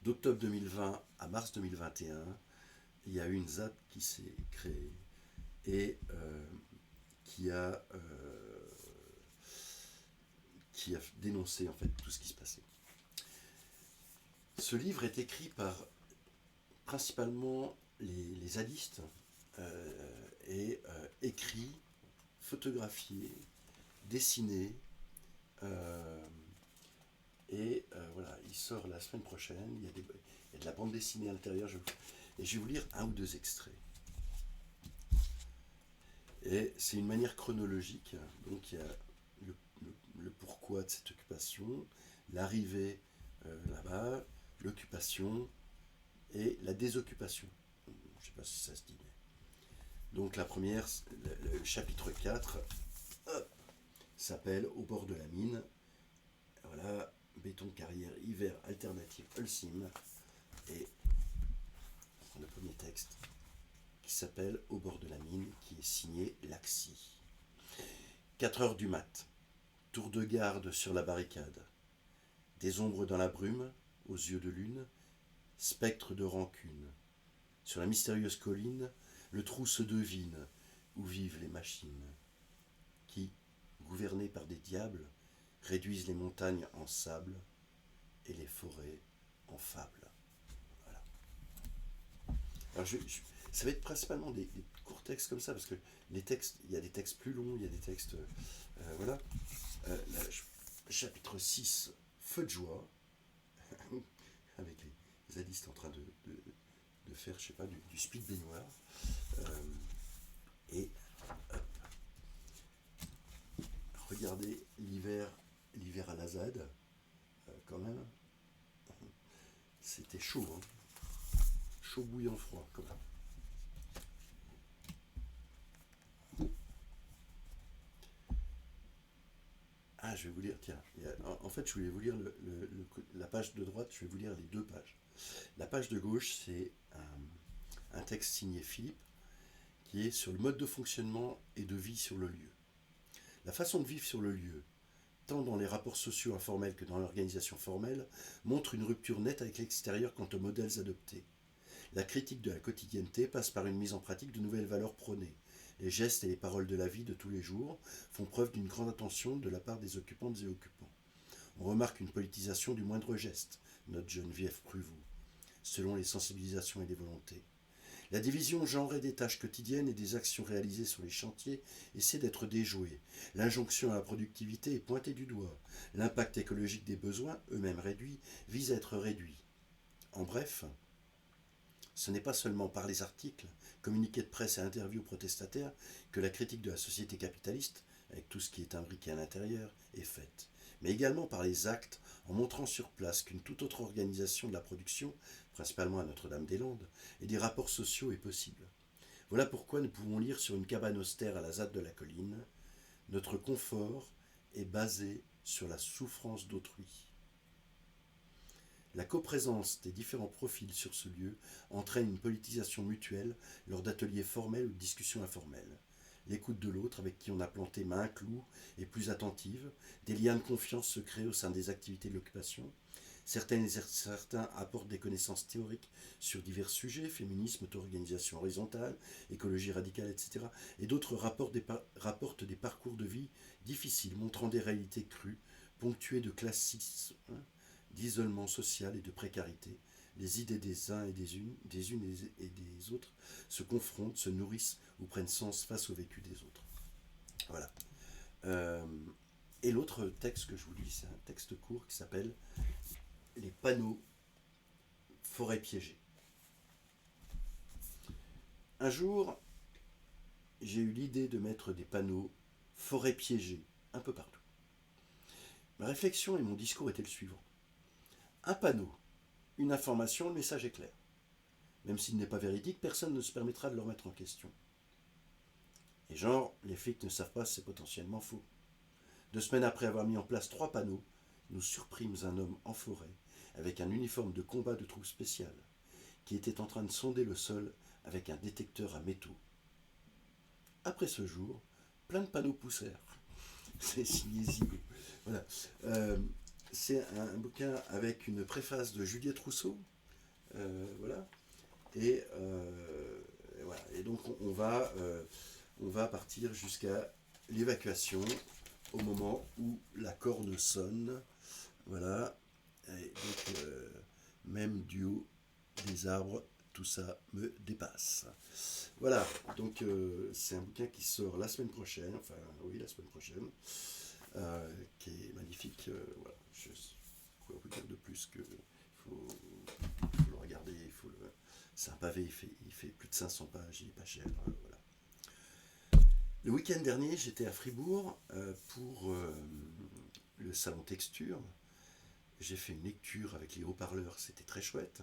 d'octobre 2020 à mars 2021, il y a eu une ZAD qui s'est créée et qui a dénoncé en fait tout ce qui se passait. Ce livre est écrit par principalement les zadistes et écrit, photographié, dessiné. Voilà, il sort la semaine prochaine. Il y a de la bande dessinée à l'intérieur. Et je vais vous lire un ou deux extraits. Et c'est une manière chronologique. Donc il y a le pourquoi de cette occupation, l'arrivée là-bas, l'occupation et la désoccupation. Je ne sais pas si ça se dit. Donc la première, le chapitre 4, s'appelle Au bord de la mine. Voilà, béton carrière hiver alternative Holcim. Et le premier texte qui s'appelle Au bord de la mine, qui est signé Laxi. 4 heures du mat. Tour de garde sur la barricade. Des ombres dans la brume, aux yeux de lune, spectre de rancune. Sur la mystérieuse colline, le trou se devine, où vivent les machines, qui, gouvernées par des diables, réduisent les montagnes en sable et les forêts en fable. Voilà. Alors ça va être principalement des courts textes comme ça, parce que les textes, il y a des textes plus longs, il y a des textes. Voilà. Là, chapitre 6, Feu de joie, avec les zadistes en train de faire, je sais pas, du speed baignoire. Et regardez l'hiver à la ZAD, quand même. C'était chaud, hein. Chaud bouillant froid, quand même. Ah, je vais vous lire, tiens. En fait, je voulais vous lire la page de droite, je vais vous lire les deux pages. La page de gauche, c'est un texte signé Philippe, qui est sur le mode de fonctionnement et de vie sur le lieu. La façon de vivre sur le lieu, tant dans les rapports sociaux informels que dans l'organisation formelle, montre une rupture nette avec l'extérieur quant aux modèles adoptés. La critique de la quotidienneté passe par une mise en pratique de nouvelles valeurs prônées. Les gestes et les paroles de la vie de tous les jours font preuve d'une grande attention de la part des occupantes et occupants. On remarque une politisation du moindre geste, note Geneviève Pruvot, selon les sensibilisations et les volontés. La division genrée des tâches quotidiennes et des actions réalisées sur les chantiers essaie d'être déjouée. L'injonction à la productivité est pointée du doigt. L'impact écologique des besoins, eux-mêmes réduits, vise à être réduit. En bref, ce n'est pas seulement par les articles, communiqués de presse et interviews protestataires que la critique de la société capitaliste, avec tout ce qui est imbriqué à l'intérieur, est faite, mais également par les actes, en montrant sur place qu'une toute autre organisation de la production, principalement à Notre-Dame-des-Landes, et des rapports sociaux est possible. Voilà pourquoi nous pouvons lire sur une cabane austère à la ZAD de la colline: notre confort est basé sur la souffrance d'autrui. La coprésence des différents profils sur ce lieu entraîne une politisation mutuelle lors d'ateliers formels ou de discussions informelles. L'écoute de l'autre, avec qui on a planté main clou, est plus attentive, des liens de confiance se créent au sein des activités de l'occupation. Certains apportent des connaissances théoriques sur divers sujets, féminisme, auto-organisation horizontale, écologie radicale, etc. Et d'autres rapportent des parcours de vie difficiles, montrant des réalités crues, ponctuées de classisme, d'isolement social et de précarité. Les idées des uns et des unes et des autres se confrontent, se nourrissent ou prennent sens face au vécu des autres. Voilà. Et l'autre texte que je vous lis, c'est un texte court qui s'appelle Les panneaux forêt piégée. Un jour, j'ai eu l'idée de mettre des panneaux forêt piégée un peu partout. Ma réflexion et mon discours étaient le suivant. Un panneau, une information, le message est clair. Même s'il n'est pas véridique, personne ne se permettra de le remettre en question. Et genre, les flics ne savent pas si c'est potentiellement faux. 2 semaines après avoir mis en place 3 panneaux, nous surprîmes un homme en forêt, avec un uniforme de combat de troupe spéciale, qui était en train de sonder le sol avec un détecteur à métaux. Après ce jour, plein de panneaux poussèrent. C'est signé Zigo. Voilà. C'est un bouquin avec une préface de Juliette Rousseau. Voilà. Et voilà. Et donc on va partir jusqu'à l'évacuation au moment où la corne sonne. Voilà. Et donc même du haut des arbres, tout ça me dépasse. Voilà, donc c'est un bouquin qui sort la semaine prochaine, enfin oui, la semaine prochaine, qui est magnifique. Voilà, je quoi vous dire de plus que faut le regarder, c'est un pavé, il fait plus de 500 pages, il est pas cher. Voilà. Le week-end dernier, j'étais à Fribourg pour le salon Texture. J'ai fait une lecture avec les haut-parleurs, c'était très chouette.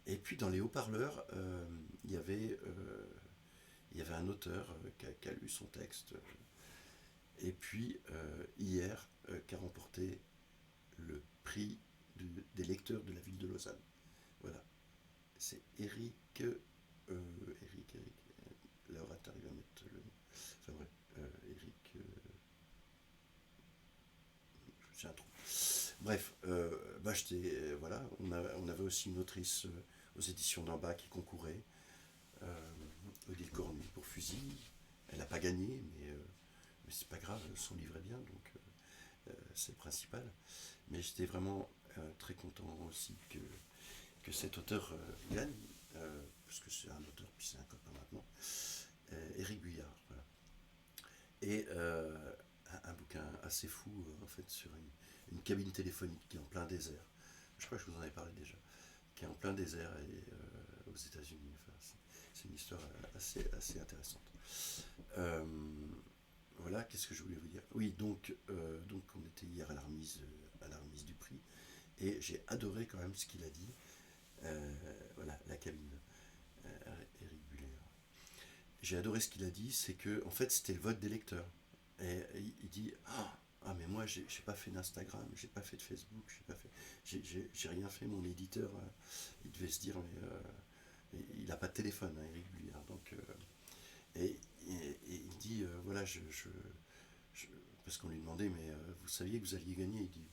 Et puis dans les haut-parleurs, il y avait un auteur qui a lu son texte. Et puis hier, qui a remporté le prix des lecteurs de la ville de Lausanne. Voilà. C'est Eric. Laura, t'arrives à mettre le. Enfin bref, Eric. J'ai un trou. Bref, voilà, on avait aussi une autrice aux éditions d'en bas qui concourait, Odile Cornu pour Fusil. Elle n'a pas gagné, mais c'est pas grave, son livre est bien, donc c'est le principal. Mais j'étais vraiment très content aussi que cet auteur gagne, parce que c'est un auteur, puis c'est un copain maintenant, Éric Guyard, voilà. Et un bouquin assez fou, en fait, sur une cabine téléphonique qui est en plein désert. Je crois que je vous en avais parlé déjà, qui est en plein désert et aux États-Unis. Enfin, c'est une histoire assez intéressante. Euh, voilà, qu'est-ce que je voulais vous dire? Oui, donc on était hier à la remise du prix, et j'ai adoré quand même ce qu'il a dit. Voilà, la cabine, Éric Buller. J'ai adoré ce qu'il a dit, c'est que en fait c'était le vote des lecteurs. Et il dit ah mais moi j'ai pas fait d'Instagram, j'ai pas fait de Facebook, j'ai rien fait. Mon éditeur, il devait se dire mais il n'a pas de téléphone, hein, Éric Bullard. Donc et il dit voilà parce qu'on lui demandait mais vous saviez que vous alliez gagner. Il dit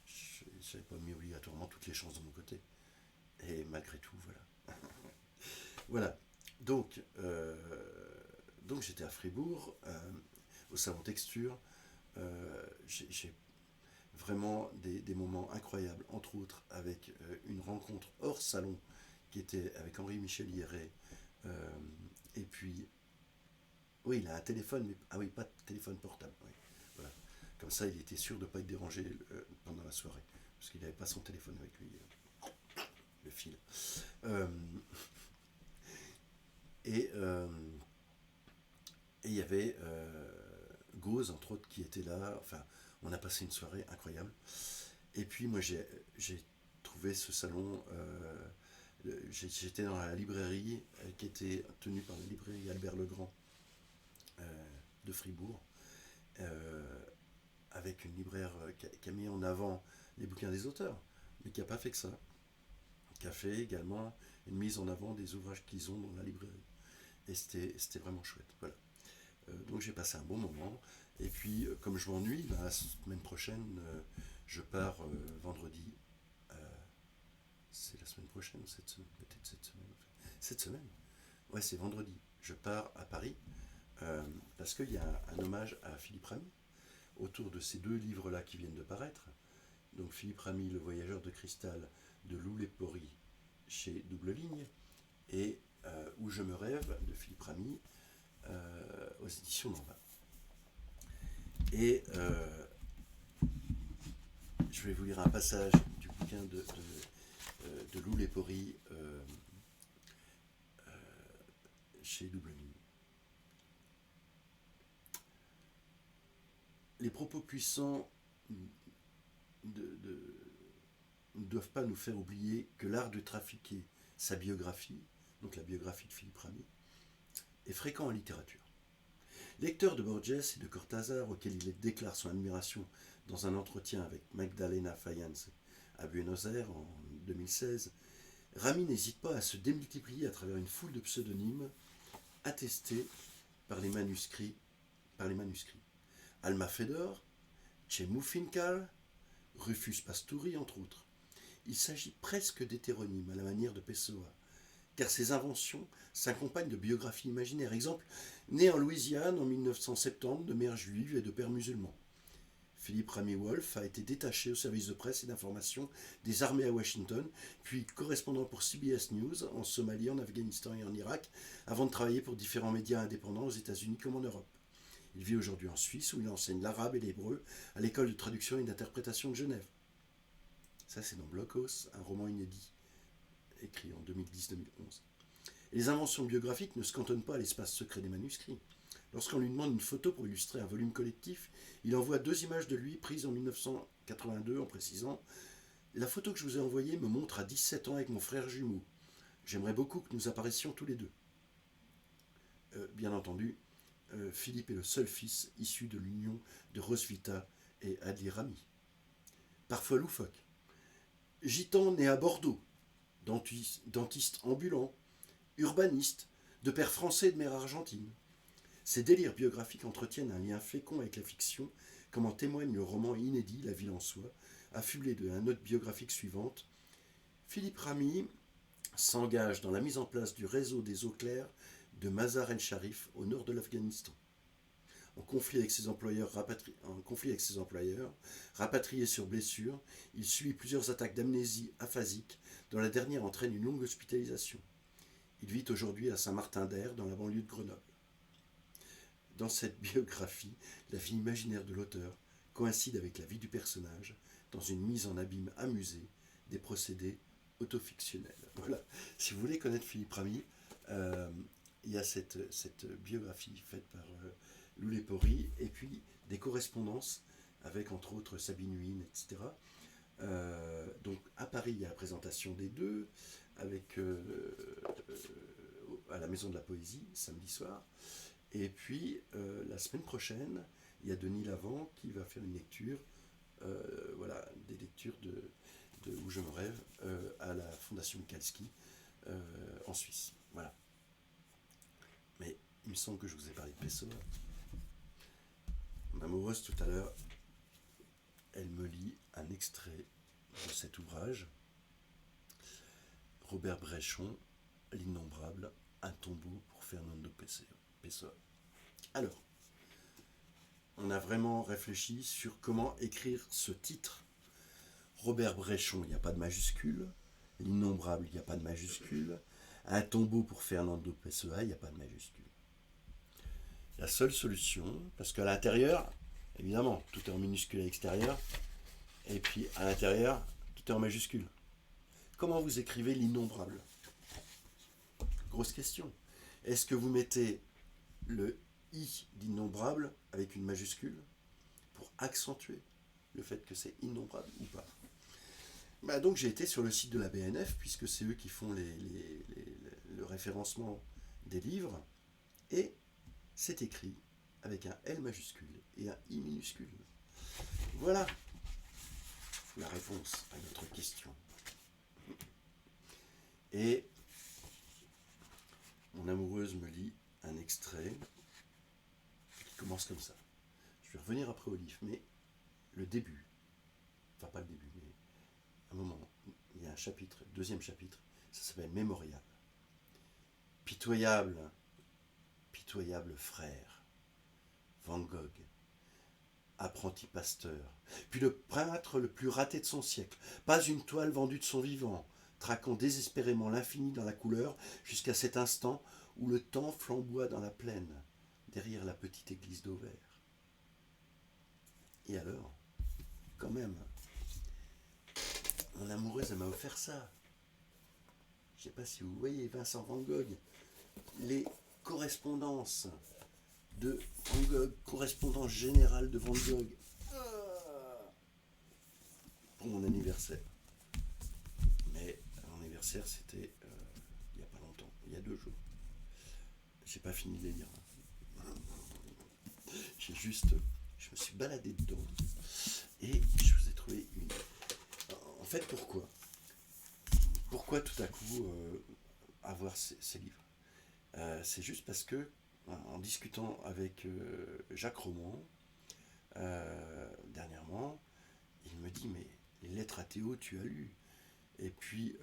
je n'avais pas mis obligatoirement toutes les chances de mon côté. Et malgré tout voilà. Voilà. Donc, donc j'étais à Fribourg, au salon Texture. J'ai vraiment des moments incroyables, entre autres avec une rencontre hors salon qui était avec Henri-Michel Hierret. Euh, et puis, oui, il a un téléphone, mais ah oui, pas de téléphone portable. Oui, voilà. Comme ça, il était sûr de ne pas être dérangé pendant la soirée, parce qu'il n'avait pas son téléphone avec lui, le fil. Euh, et et il y avait Gauze, entre autres, qui était là. Enfin, on a passé une soirée incroyable. Et puis, moi, j'ai trouvé ce salon. J'étais dans la librairie qui était tenue par la librairie Albert Legrand de Fribourg, euh, avec une libraire qui a mis en avant les bouquins des auteurs, mais qui n'a pas fait que ça. Qui a fait également une mise en avant des ouvrages qu'ils ont dans la librairie. Et c'était vraiment chouette. Voilà. Donc j'ai passé un bon moment. Et puis, comme je m'ennuie, la semaine prochaine, je pars vendredi. euh, c'est la semaine prochaine ou cette semaine? Peut-être cette semaine. Cette semaine. Ouais, c'est vendredi. Je pars à Paris parce qu'il y a un hommage à Philippe Ramy autour de ces deux livres-là qui viennent de paraître. Donc Philippe Ramy, Le Voyageur de cristal de Lou Lépory chez Double Ligne, et Où je me rêve de Philippe Ramy aux éditions d'Anvin. Et je vais vous lire un passage du bouquin de Lou Lépory chez Double Ligne. Les propos puissants ne doivent pas nous faire oublier que l'art de trafiquer sa biographie, donc la biographie de Philippe Ramy, est fréquent en littérature. Lecteur de Borges et de Cortázar, auquel il déclare son admiration dans un entretien avec Magdalena Fayans à Buenos Aires en 2016, Ramy n'hésite pas à se démultiplier à travers une foule de pseudonymes attestés par les manuscrits. Alma Fedor, Chemu Fincal, Rufus Pastoury, entre autres. Il s'agit presque d'hétéronymes à la manière de Pessoa, car ses inventions s'accompagnent de biographies imaginaires. Exemple, né en Louisiane en 1970 de mère juive et de père musulman. Philippe Ramy Wolf a été détaché au service de presse et d'information des armées à Washington, puis correspondant pour CBS News en Somalie, en Afghanistan et en Irak, avant de travailler pour différents médias indépendants aux États-Unis comme en Europe. Il vit aujourd'hui en Suisse où il enseigne l'arabe et l'hébreu à l'école de traduction et d'interprétation de Genève. Ça, c'est dans Blockhaus, un roman inédit écrit en 2010-2011. Et les inventions biographiques ne se cantonnent pas à l'espace secret des manuscrits. Lorsqu'on lui demande une photo pour illustrer un volume collectif, il envoie 2 images de lui prises en 1982 en précisant « La photo que je vous ai envoyée me montre à 17 ans avec mon frère jumeau. J'aimerais beaucoup que nous apparaissions tous les deux. » Bien entendu, Philippe est le seul fils issu de l'union de Roswitha et Adli Ramy. Parfois loufoque. Gitan né à Bordeaux, dentiste ambulant, urbaniste, de père français et de mère argentine. Ces délires biographiques entretiennent un lien fécond avec la fiction, comme en témoigne le roman inédit La ville en soi, affublé de la note biographique suivante, Philippe Ramy s'engage dans la mise en place du réseau des eaux claires de Mazar el-Sharif au nord de l'Afghanistan. En conflit avec ses employeurs, rapatrié sur blessure, il subit plusieurs attaques d'amnésie aphasique, dont la dernière entraîne une longue hospitalisation. Il vit aujourd'hui à Saint-Martin-d'Air, dans la banlieue de Grenoble. Dans cette biographie, la vie imaginaire de l'auteur coïncide avec la vie du personnage, dans une mise en abîme amusée des procédés autofictionnels. Voilà. Si vous voulez connaître Philippe Ramy, il y a cette biographie faite par Lou Lepori, et puis des correspondances avec entre autres Sabine Huyn, etc. Donc à Paris, il y a la présentation des deux, avec à la Maison de la Poésie, samedi soir. Et puis la semaine prochaine, il y a Denis Lavant qui va faire une lecture, voilà, des lectures de Où je me rêve, à la Fondation Mikalski en Suisse. Voilà. Mais il me semble que je vous ai parlé de Pessoa. Mon amoureuse tout à l'heure, elle me lit un extrait de cet ouvrage. Robert Bréchon, L'innombrable, un tombeau pour Fernando Pessoa. Alors, on a vraiment réfléchi sur comment écrire ce titre. Robert Bréchon, il n'y a pas de majuscule. L'innombrable, il n'y a pas de majuscule. Un tombeau pour Fernando Pessoa, il n'y a pas de majuscule. La seule solution, parce qu'à l'intérieur, évidemment, tout est en minuscule à l'extérieur, et puis à l'intérieur, tout est en majuscule. Comment vous écrivez l'innombrable? Grosse question. Est-ce que vous mettez le i d'innombrable avec une majuscule pour accentuer le fait que c'est innombrable ou pas? Donc j'ai été sur le site de la BNF, puisque c'est eux qui font le référencement des livres, et c'est écrit avec un L majuscule et un I minuscule. Voilà la réponse à notre question. Et mon amoureuse me lit un extrait qui commence comme ça. Je vais revenir après au livre, mais le début, enfin pas le début, mais un moment, il y a un chapitre, deuxième chapitre, ça s'appelle Mémorial. Pitoyable, pitoyable frère, Van Gogh, apprenti pasteur, puis le peintre le plus raté de son siècle, pas une toile vendue de son vivant, traquant désespérément l'infini dans la couleur, jusqu'à cet instant où le temps flamboie dans la plaine, derrière la petite église d'Auvers. Et alors, quand même, mon amoureuse, elle m'a offert ça. Je ne sais pas si vous voyez, Vincent Van Gogh, les correspondances de Van Gogh, correspondance générale de Van Gogh, pour mon anniversaire. Mais mon anniversaire, c'était il n'y a pas longtemps, il y a 2 jours. J'ai pas fini de les lire. Je me suis baladé dedans et je vous ai trouvé une. En fait, pourquoi tout à coup avoir ces livres? C'est juste parce que, en discutant avec Jacques Roman, dernièrement, il me dit, mais les lettres à Théo, tu as lu. Et puis,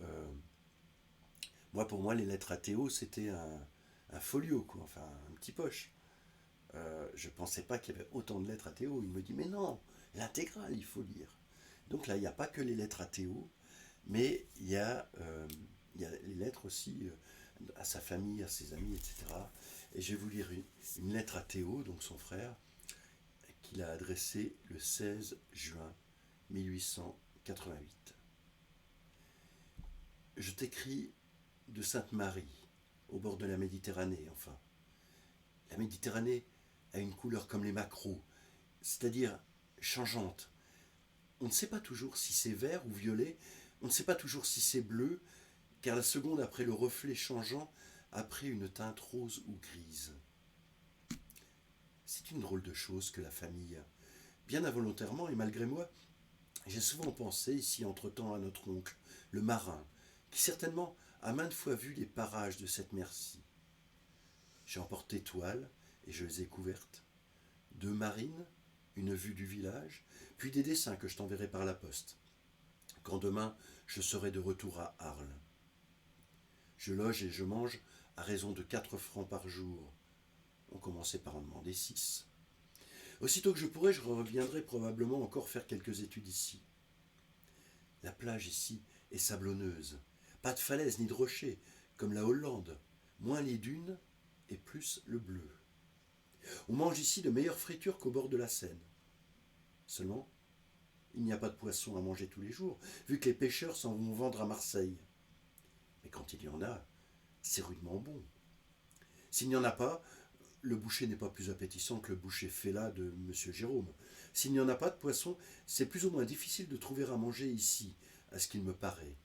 pour moi, les lettres à Théo, c'était un folio, quoi, enfin un petit poche. Je pensais pas qu'il y avait autant de lettres à Théo. Il me dit, mais non, l'intégrale, il faut lire. Donc là, il n'y a pas que les lettres à Théo, mais il y a les lettres aussi à sa famille, à ses amis, etc. Et je vais vous lire une lettre à Théo, donc son frère, qu'il a adressée le 16 juin 1888. Je t'écris de Sainte-Marie, au bord de la Méditerranée, enfin. La Méditerranée a une couleur comme les maquereaux, c'est-à-dire changeante. On ne sait pas toujours si c'est vert ou violet, on ne sait pas toujours si c'est bleu, car la seconde après le reflet changeant a pris une teinte rose ou grise. C'est une drôle de chose que la famille. Bien involontairement et malgré moi, j'ai souvent pensé ici entre-temps à notre oncle, le marin, qui certainement a maintes fois vu les parages de cette mer-ci. J'ai emporté toiles et je les ai couvertes. 2 marines, une vue du village, puis des dessins que je t'enverrai par la poste, quand demain je serai de retour à Arles. Je loge et je mange à raison de 4 francs par jour. On commençait par en demander 6. Aussitôt que je pourrai, je reviendrai probablement encore faire quelques études ici. La plage ici est sablonneuse. Pas de falaise ni de rochers, comme la Hollande. Moins les dunes et plus le bleu. On mange ici de meilleures fritures qu'au bord de la Seine. Seulement, il n'y a pas de poisson à manger tous les jours, vu que les pêcheurs s'en vont vendre à Marseille. Mais quand il y en a, c'est rudement bon. S'il n'y en a pas, le boucher n'est pas plus appétissant que le boucher Fella de M. Jérôme. S'il n'y en a pas de poisson, c'est plus ou moins difficile de trouver à manger ici, à ce qu'il me paraît.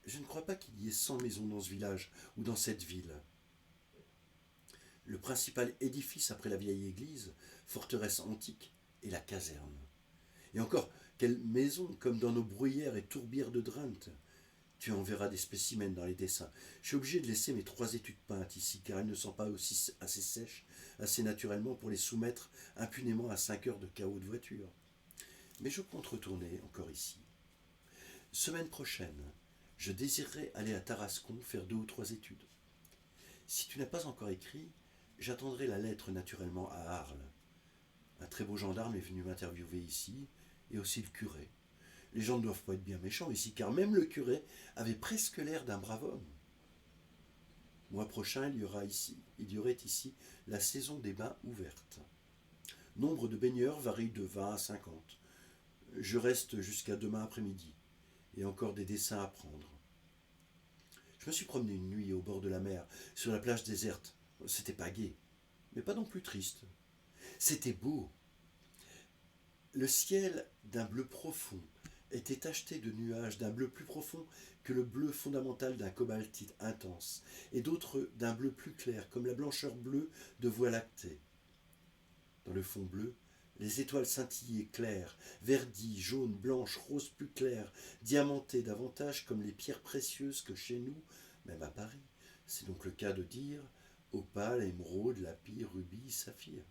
Je ne crois pas qu'il y ait 100 maisons dans ce village ou dans cette ville. Le principal édifice après la vieille église, forteresse antique, est la caserne. Et encore, quelle maison, comme dans nos bruyères et tourbières de Drenthe. Tu en verras des spécimens dans les dessins. Je suis obligé de laisser mes 3 études peintes ici, car elles ne sont pas aussi assez sèches, assez naturellement pour les soumettre impunément à 5 heures de chaos de voiture. Mais je compte retourner encore ici. Semaine prochaine, je désirerais aller à Tarascon faire 2 ou 3 études. Si tu n'as pas encore écrit, j'attendrai la lettre naturellement à Arles. Un très beau gendarme est venu m'interviewer ici, et aussi le curé. Les gens ne doivent pas être bien méchants ici, car même le curé avait presque l'air d'un brave homme. Mois prochain, il y aurait ici la saison des bains ouverte. Nombre de baigneurs varie de 20 à 50. Je reste jusqu'à demain après-midi, et encore des dessins à prendre. Je me suis promené une nuit au bord de la mer, sur la plage déserte. C'était pas gai, mais pas non plus triste. C'était beau. Le ciel d'un bleu profond était tacheté de nuages d'un bleu plus profond que le bleu fondamental d'un cobaltite intense, et d'autres d'un bleu plus clair, comme la blancheur bleue de Voie lactée. Dans le fond bleu, les étoiles scintillaient claires, verdies, jaunes, blanches, roses plus claires, diamantées davantage comme les pierres précieuses que chez nous, même à Paris, c'est donc le cas de dire opale, émeraude, lapis, rubis, saphir.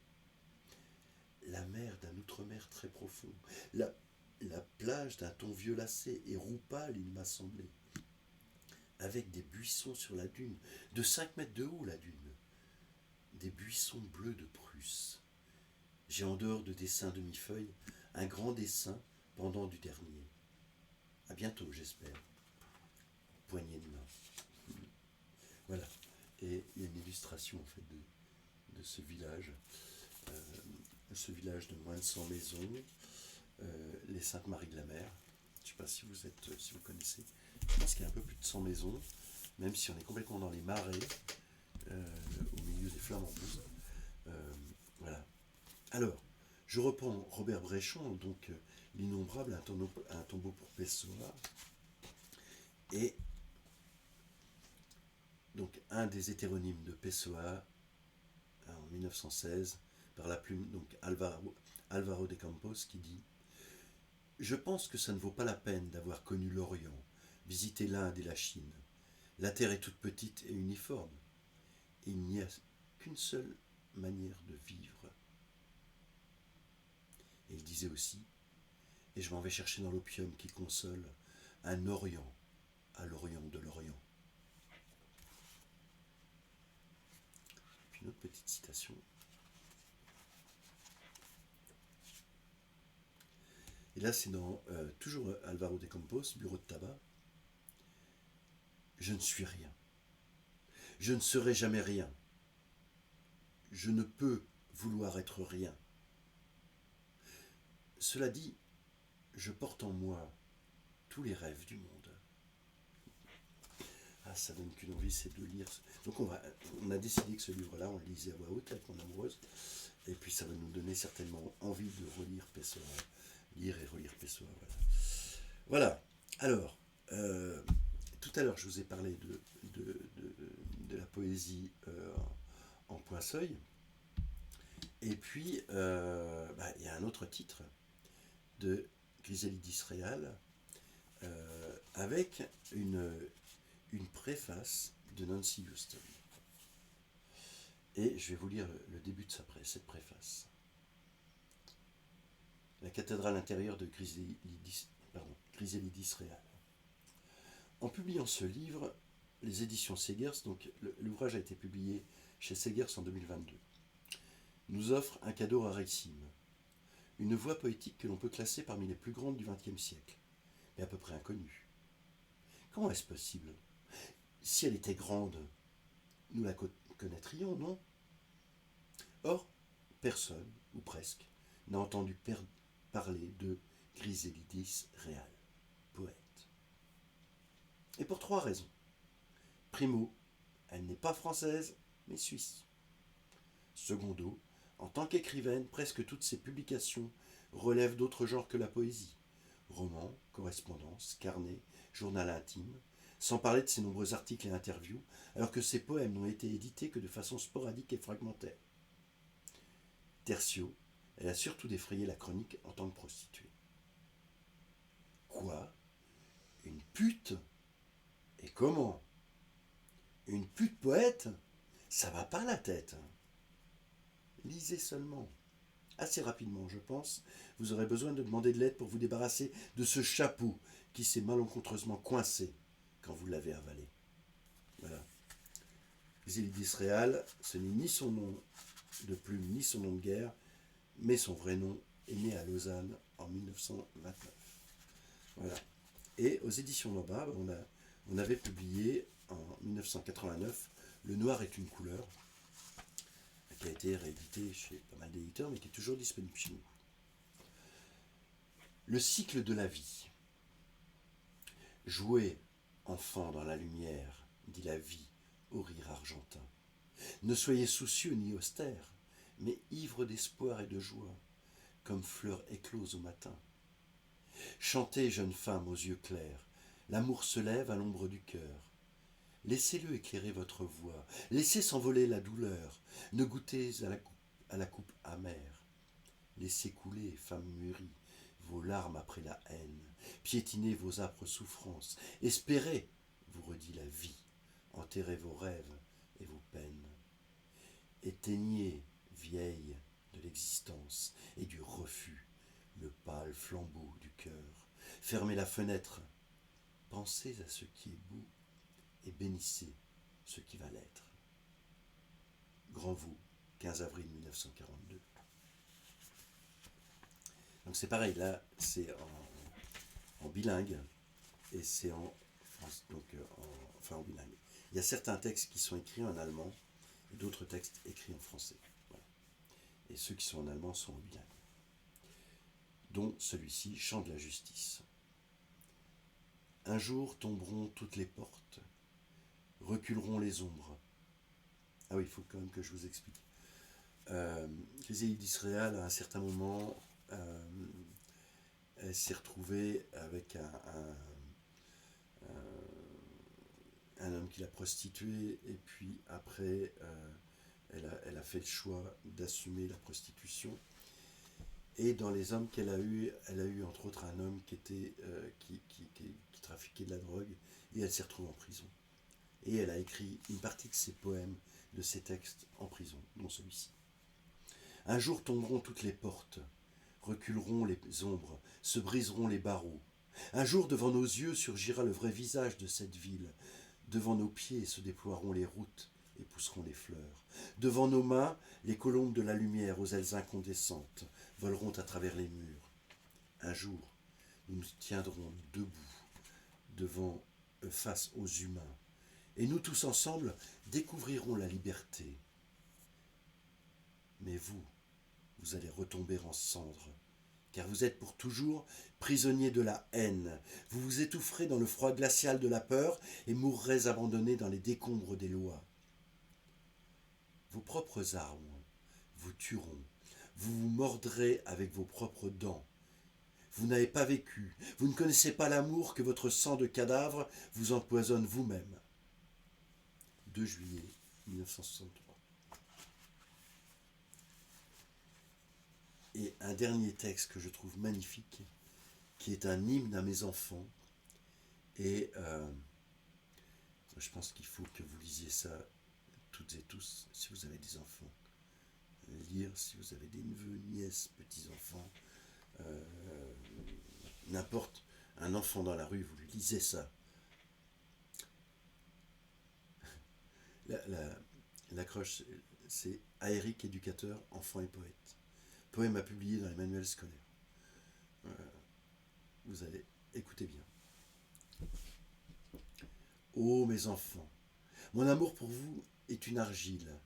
La mer d'un outre-mer très profond, la plage d'un ton violacé et roux pâle, il m'a semblé, avec des buissons sur la dune, de 5 mètres de haut la dune, des buissons bleus de Prusse. J'ai en dehors de dessins demi-feuilles un grand dessin pendant du dernier. À bientôt, j'espère. Poignée de main. Voilà. Et il y a une illustration en fait de ce village. Ce village de moins de 100 maisons, les Saintes-Maries de la Mer. Je ne sais pas si vous connaissez. Je pense qu'il y a un peu plus de 100 maisons, même si on est complètement dans les marais, au milieu des Flamands-Bous. Voilà. Alors, je reprends Robert Bréchon, donc l'innombrable, un tombeau pour Pessoa, et donc un des hétéronymes de Pessoa en 1916 par la plume donc Alvaro de Campos qui dit: Je pense que ça ne vaut pas la peine d'avoir connu l'Orient, visité l'Inde et la Chine. La terre est toute petite et uniforme, et il n'y a qu'une seule manière de vivre. Et il disait aussi: Et je m'en vais chercher dans l'opium qui console un Orient à l'Orient de l'Orient. Puis une autre petite citation. Et là, c'est dans toujours Alvaro de Campos, Bureau de tabac. Je ne suis rien. Je ne serai jamais rien. Je ne peux vouloir être rien. Cela dit, je porte en moi tous les rêves du monde. Ah, ça donne qu'une envie, c'est de lire. Donc on a décidé que ce livre-là, on le lisait à voix haute avec mon amoureuse. Et puis ça va nous donner certainement envie de relire Pessoa. Lire et relire Pessoa, voilà. Voilà. Alors, tout à l'heure, je vous ai parlé de la poésie en point-seuil. Et puis, il y a un autre titre de Griselidis Réal avec une préface de Nancy Houston. Et je vais vous lire le début de cette préface. la cathédrale intérieure de Chrysélides Réal. En publiant ce livre, les éditions Segers, donc l'ouvrage a été publié chez Segers en 2022, nous offre un cadeau rarissime, une voix poétique que l'on peut classer parmi les plus grandes du XXe siècle, mais à peu près inconnue. Comment est-ce possible? Si elle était grande, nous la connaîtrions, non? Or, personne, ou presque, n'a entendu parler de Chrysélides Réal, poète. Et pour 3 raisons. Primo, elle n'est pas française, mais suisse. Secondo, en tant qu'écrivaine, presque toutes ses publications relèvent d'autres genres que la poésie. Romans, correspondances, carnets, journal intime, sans parler de ses nombreux articles et interviews, alors que ses poèmes n'ont été édités que de façon sporadique et fragmentaire. Tertio, elle a surtout défrayé la chronique en tant que prostituée. Quoi? Une pute? Et comment? Une pute poète? Ça va pas la tête. Lisez seulement. Assez rapidement, je pense, vous aurez besoin de demander de l'aide pour vous débarrasser de ce chapeau qui s'est malencontreusement coincé quand vous l'avez avalé. Voilà. Chrysélides Réal, ce n'est ni son nom de plume ni son nom de guerre, mais son vrai nom est né à Lausanne en 1929. Voilà. Et aux éditions Lombard, on avait publié en 1989 Le Noir est une couleur, qui a été réédité chez pas mal d'éditeurs, mais qui est toujours disponible chez nous. Le cycle de la vie. Jouez, enfant, dans la lumière, dit la vie au rire argentin. Ne soyez soucieux ni austère, mais ivre d'espoir et de joie, comme fleurs écloses au matin. Chantez, jeune femme aux yeux clairs, l'amour se lève à l'ombre du cœur. Laissez-le éclairer votre voix, laissez s'envoler la douleur, ne goûtez à la coupe amère. Laissez couler, femme mûrie, vos larmes après la haine, piétinez vos âpres souffrances, espérez, vous redit la vie, enterrez vos rêves et vos peines. Éteignez, vieille, de l'existence et du refus, le pâle flambeau du cœur. Fermez la fenêtre, pensez à ce qui est beau et bénissez ce qui va l'être. Grand-Vaux, 15 avril 1942. Donc c'est pareil, là c'est en bilingue et c'est en bilingue. Il y a certains textes qui sont écrits en allemand et d'autres textes écrits en français. Voilà. Et ceux qui sont en allemand sont en bilingue. Dont celui-ci, Chant de la justice. Un jour tomberont toutes les portes, reculeront les ombres. Ah oui, il faut quand même que je vous explique. Chrysélides Réal, à un certain moment, elle s'est retrouvée avec un homme qui l'a prostituée, et puis après, elle a fait le choix d'assumer la prostitution. Et dans les hommes qu'elle a eu entre autres un homme qui trafiquait de la drogue, et elle s'est retrouvée en prison. Et elle a écrit une partie de ses poèmes, de ses textes en prison, dont celui-ci. Un jour tomberont toutes les portes, reculeront les ombres, se briseront les barreaux. Un jour devant nos yeux surgira le vrai visage de cette ville. Devant nos pieds se déploieront les routes et pousseront les fleurs. Devant nos mains, les colombes de la lumière aux ailes incandescentes voleront à travers les murs. Un jour, nous nous tiendrons debout, face aux humains, et nous tous ensemble découvrirons la liberté. Mais vous allez retomber en cendres, car vous êtes pour toujours prisonniers de la haine. Vous vous étoufferez dans le froid glacial de la peur et mourrez abandonnés dans les décombres des lois. Vos propres armes vous tueront, vous vous mordrez avec vos propres dents. Vous n'avez pas vécu, vous ne connaissez pas l'amour que votre sang de cadavre vous empoisonne vous-même. 2 juillet 1963. Et un dernier texte que je trouve magnifique, qui est un hymne à mes enfants, et je pense qu'il faut que vous lisiez ça toutes et tous, si vous avez des enfants. Lire si vous avez des neveux, nièces, petits-enfants. n'importe, un enfant dans la rue, vous lui lisez ça. L'accroche, c'est Aéric, éducateur, enfant et poète. Poème à publier dans les manuels scolaires. Vous allez écouter bien. Ô mes enfants, mon amour pour vous est une argile,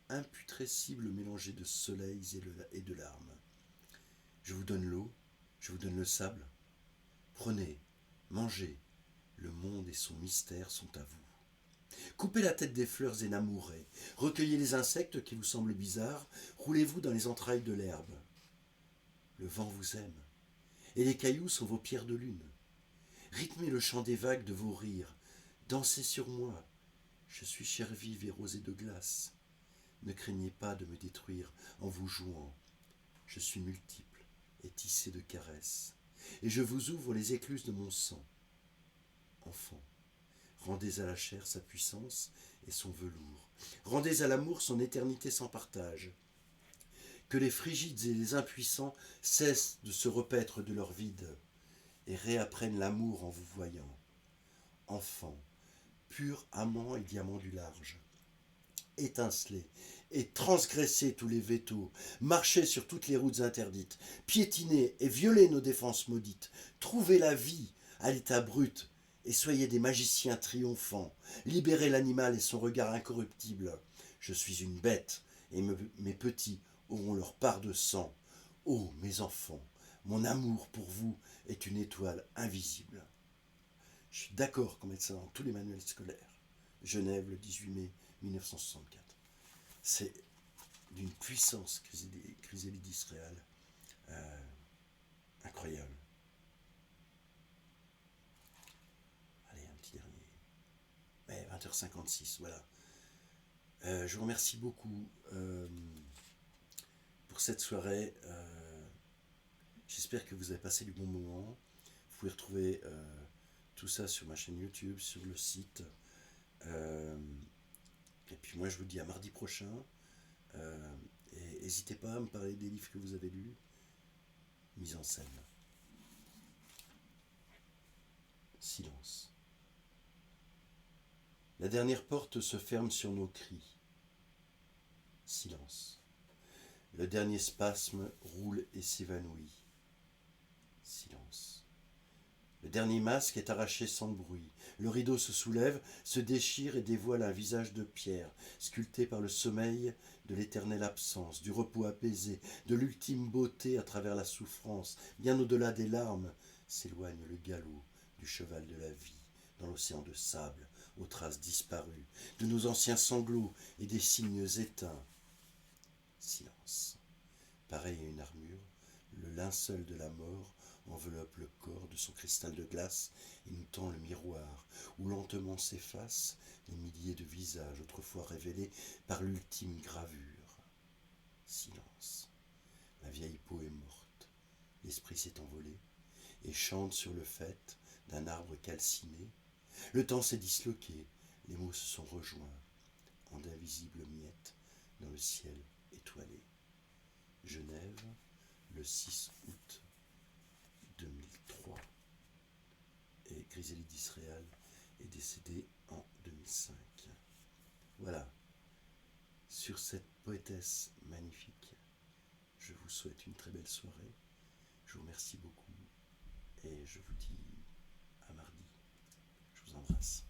imputrescible mélangée de soleils et de larmes. Je vous donne l'eau, je vous donne le sable. Prenez, mangez, le monde et son mystère sont à vous. Coupez la tête des fleurs énamourées, recueillez les insectes qui vous semblent bizarres, roulez-vous dans les entrailles de l'herbe. Le vent vous aime, et les cailloux sont vos pierres de lune. Rythmez le chant des vagues de vos rires, dansez sur moi, je suis chair vive et rosée de glace. Ne craignez pas de me détruire en vous jouant, je suis multiple et tissé de caresses, et je vous ouvre les écluses de mon sang. Enfant, rendez à la chair sa puissance et son velours, rendez à l'amour son éternité sans partage. Que les frigides et les impuissants cessent de se repaître de leur vide et réapprennent l'amour en vous voyant. Enfant, pur amant et diamant du large, étincelez et transgressez tous les vétos, marchez sur toutes les routes interdites, piétinez et violez nos défenses maudites, trouvez la vie à l'état brut et soyez des magiciens triomphants, libérez l'animal et son regard incorruptible. Je suis une bête et mes petits auront leur part de sang. Ô mes enfants, mon amour pour vous est une étoile invisible. Je suis d'accord qu'on mette ça dans tous les manuels scolaires. Genève, le 18 mai 1964. C'est d'une puissance, Chrysélides Réal, incroyable. Allez, un petit dernier. 20h56, voilà. Je vous remercie beaucoup pour cette soirée. J'espère que vous avez passé du bon moment. Vous pouvez retrouver tout ça sur ma chaîne YouTube, sur le site. Et puis moi je vous dis à mardi prochain. Et n'hésitez pas à me parler des livres que vous avez lus. Mise en scène. Silence. La dernière porte se ferme sur nos cris. Silence. Le dernier spasme roule et s'évanouit. Silence. Le dernier masque est arraché sans bruit. Le rideau se soulève, se déchire et dévoile un visage de pierre, sculpté par le sommeil de l'éternelle absence, du repos apaisé, de l'ultime beauté à travers la souffrance. Bien au-delà des larmes s'éloigne le galop du cheval de la vie, dans l'océan de sable, aux traces disparues, de nos anciens sanglots et des signes éteints. Silence. Pareil à une armure, le linceul de la mort enveloppe le corps de son cristal de glace et nous tend le miroir, où lentement s'effacent les milliers de visages autrefois révélés par l'ultime gravure. Silence. La vieille peau est morte, l'esprit s'est envolé et chante sur le faîte d'un arbre calciné. Le temps s'est disloqué, les mots se sont rejoints en d'invisibles miettes dans le ciel étoilé. Genève, le 6 août 2003. Et Chrysélides Réal est décédé en 2005. Voilà. Sur cette poétesse magnifique, je vous souhaite une très belle soirée. Je vous remercie beaucoup et je vous dis à mardi. Je vous embrasse.